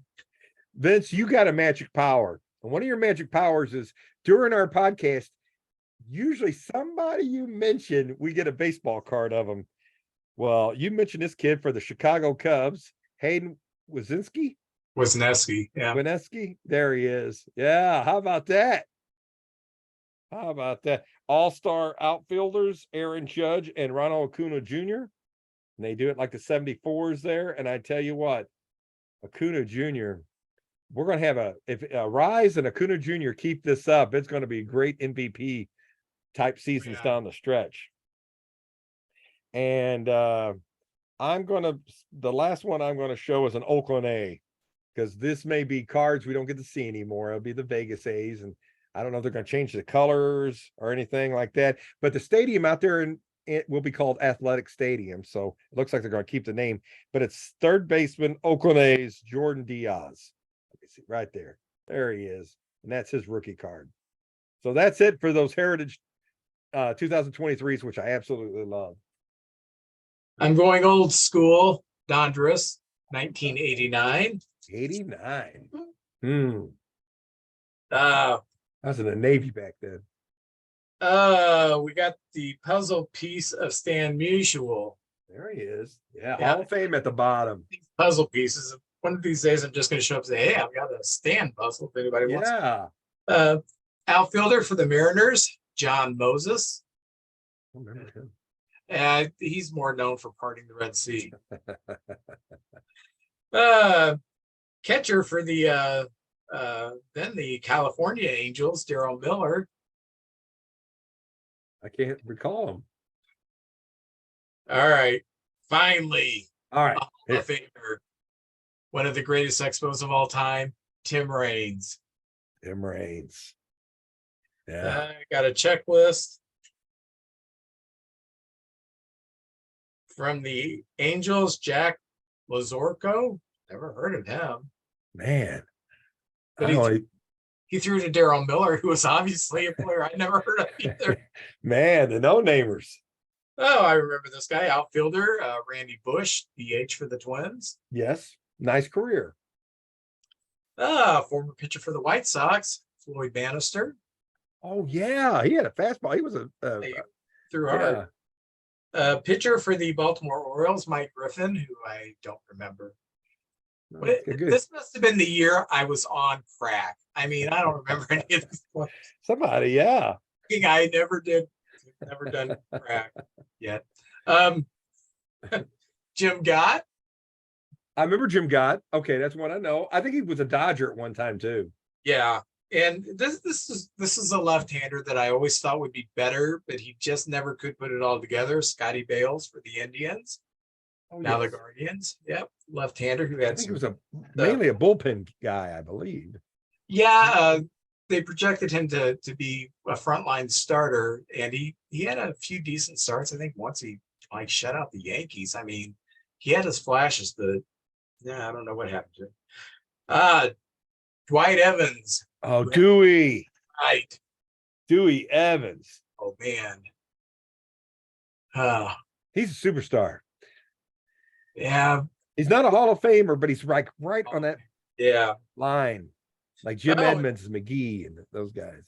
Vince, you got a magic power. And one of your magic powers is during our podcast, usually somebody you mention, we get a baseball card of them. Well, you mentioned this kid for the Chicago Cubs, Hayden Wesneski. Yeah. Wesneski, there he is. Yeah, how about that? All-star outfilders, Aaron Judge and Ronald Acuna Jr. And they do it like the 74s there. And I tell you what, Acuna Jr., we're going to have if Rise and Acuna Jr. keep this up, it's going to be great MVP type seasons down the stretch. And the last one I'm going to show is an Oakland A, because this may be cards we don't get to see anymore. It'll be the Vegas A's, and I don't know if they're going to change the colors or anything like that, but the stadium out there it will be called Athletic Stadium. So it looks like they're going to keep the name, but it's third baseman, Oakland A's, Jordan Diaz. Let me see right there. There he is. And that's his rookie card. So that's it for those Heritage 2023s, which I absolutely love. I'm going old school. Dondras, 1989. 89. I was in the Navy back then. We got the puzzle piece of Stan Musial. There he is. Yeah, Hall of Fame at the bottom. These puzzle pieces. One of these days, I'm just going to show up and say, "Hey, I've got a Stan puzzle." If anybody wants. Yeah. Outfielder for the Mariners, John Moses. I remember him. He's more known for parting the Red Sea. Catcher for the then the California Angels, Darryl Miller. I can't recall him. All right, finally, All right, a Hall of Famer, one of the greatest Expos of all time, Tim Raines. Tim Raines. Yeah. I got a checklist from the Angels. Jack Lazorko. Never heard of him. Man. But he threw to Darryl Miller, who was obviously a player I never heard of either. Man, the no-namers. Oh, I remember this guy, outfielder, Randy Bush, DH for the Twins. Yes. Nice career. Former pitcher for the White Sox, Floyd Bannister. Oh, yeah. He had a fastball. He was Threw hard. Pitcher for the Baltimore Orioles, Mike Griffin, who I don't remember. This must have been the year I was on crack. I mean, I don't remember any of this. Somebody, yeah. I never done crack yet. Jim Gott. I remember Jim Gott. Okay, that's one I know. I think he was a Dodger at one time too. Yeah. And this is a left-hander that I always thought would be better, but he just never could put it all together. Scotty Bales for the Indians. Oh, Now the yes. Guardians. Yep. Left-hander who I had think he some, was mainly a bullpen guy, I believe. yeah, they projected him to be a frontline starter, and he had a few decent starts. I think once he like shut out the Yankees. I mean, he had his flashes, but yeah, I don't know what happened to him. Dwight Evans. Oh, Dewey. Right. Dewey Evans. Oh man. He's a superstar. Yeah. He's not a Hall of Famer, but he's right on that Yeah. line. Like Jim Oh. Edmonds, McGee, and those guys.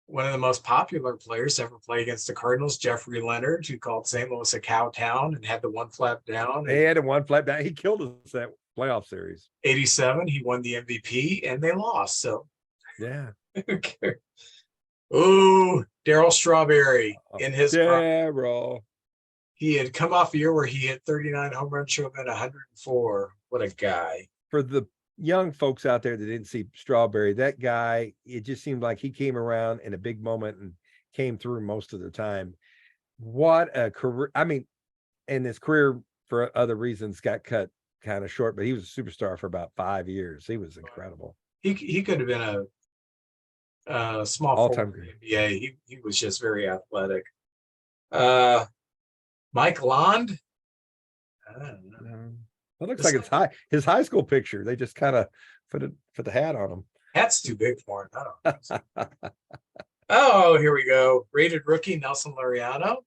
One of the most popular players to ever play against the Cardinals, Jeffrey Leonard, who called St. Louis a cow town and had the one flap down. They had one flat down. He killed us that playoff series. 87, he won the MVP and they lost. So Yeah. who cares? Ooh, Darryl Strawberry in his prime. Darryl. He had come off a year where he hit 39 home runs, should have been 104. What a guy. For the young folks out there that didn't see Strawberry, that guy, it just seemed like he came around in a big moment and came through most of the time. What a career. I mean, and his career for other reasons got cut kind of short, but he was a superstar for about 5 years. He was incredible. He could have been a small All-time forward in great. the NBA. He was just very athletic. Mike Lond. I don't know. It looks This- like it's his high school picture. They just kind of put the hat on him. That's too big for him. I don't know. Oh, here we go. Rated rookie Nelson Lariano.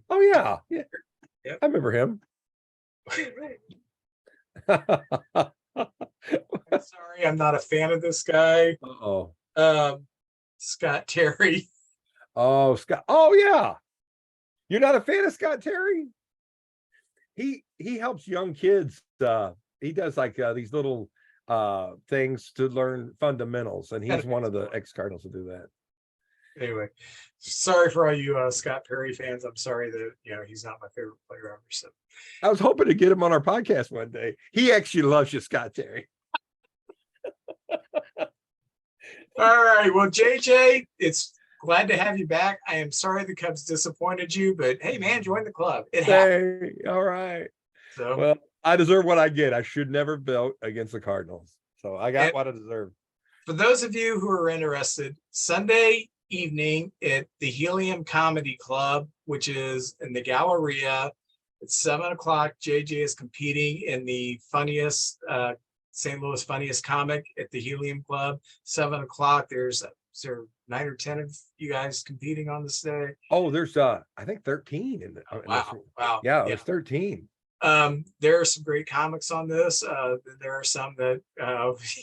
Oh yeah. Yep. I remember him. I'm sorry, I'm not a fan of this guy. Oh. Scott Terry. Oh, Scott. Oh yeah. You're not a fan of Scott Terry? He helps young kids. He does like these little things to learn fundamentals, and he's one of the ex-Cardinals to do that. Anyway, sorry for all you Scott Perry fans. I'm sorry that he's not my favorite player ever. So I was hoping to get him on our podcast one day. He actually loves you, Scott Terry. all right, well, JJ, it's glad to have you back. I am sorry the Cubs disappointed you, but hey, man, join the club. It happened. Hey, all right. So Well, I deserve what I get. I should never vote against the Cardinals, so I got what I deserve. for those of you who are interested, Sunday evening at the Helium Comedy Club, which is in the Galleria at 7:00. JJ is competing in the funniest St. Louis funniest comic at the Helium Club. 7:00. Is there 9 or 10 of you guys competing on this day? Oh, there's I think 13 in the Wow. yeah, there's 13. There are some great comics on this. There are some that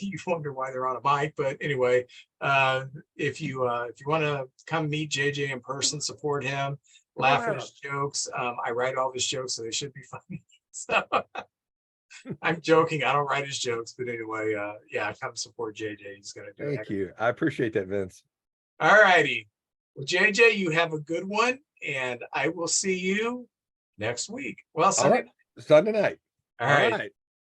you wonder why they're on a mic, but anyway, if you want to come meet JJ in person, support him, laugh at his jokes. I write all his jokes, so they should be funny. So I'm joking. I don't write his jokes, but anyway, yeah, come support JJ. He's gonna do it. Thank you. I appreciate that, Vince. All righty. Well, JJ, you have a good one, and I will see you next week. Well, All right. Sunday night. All right.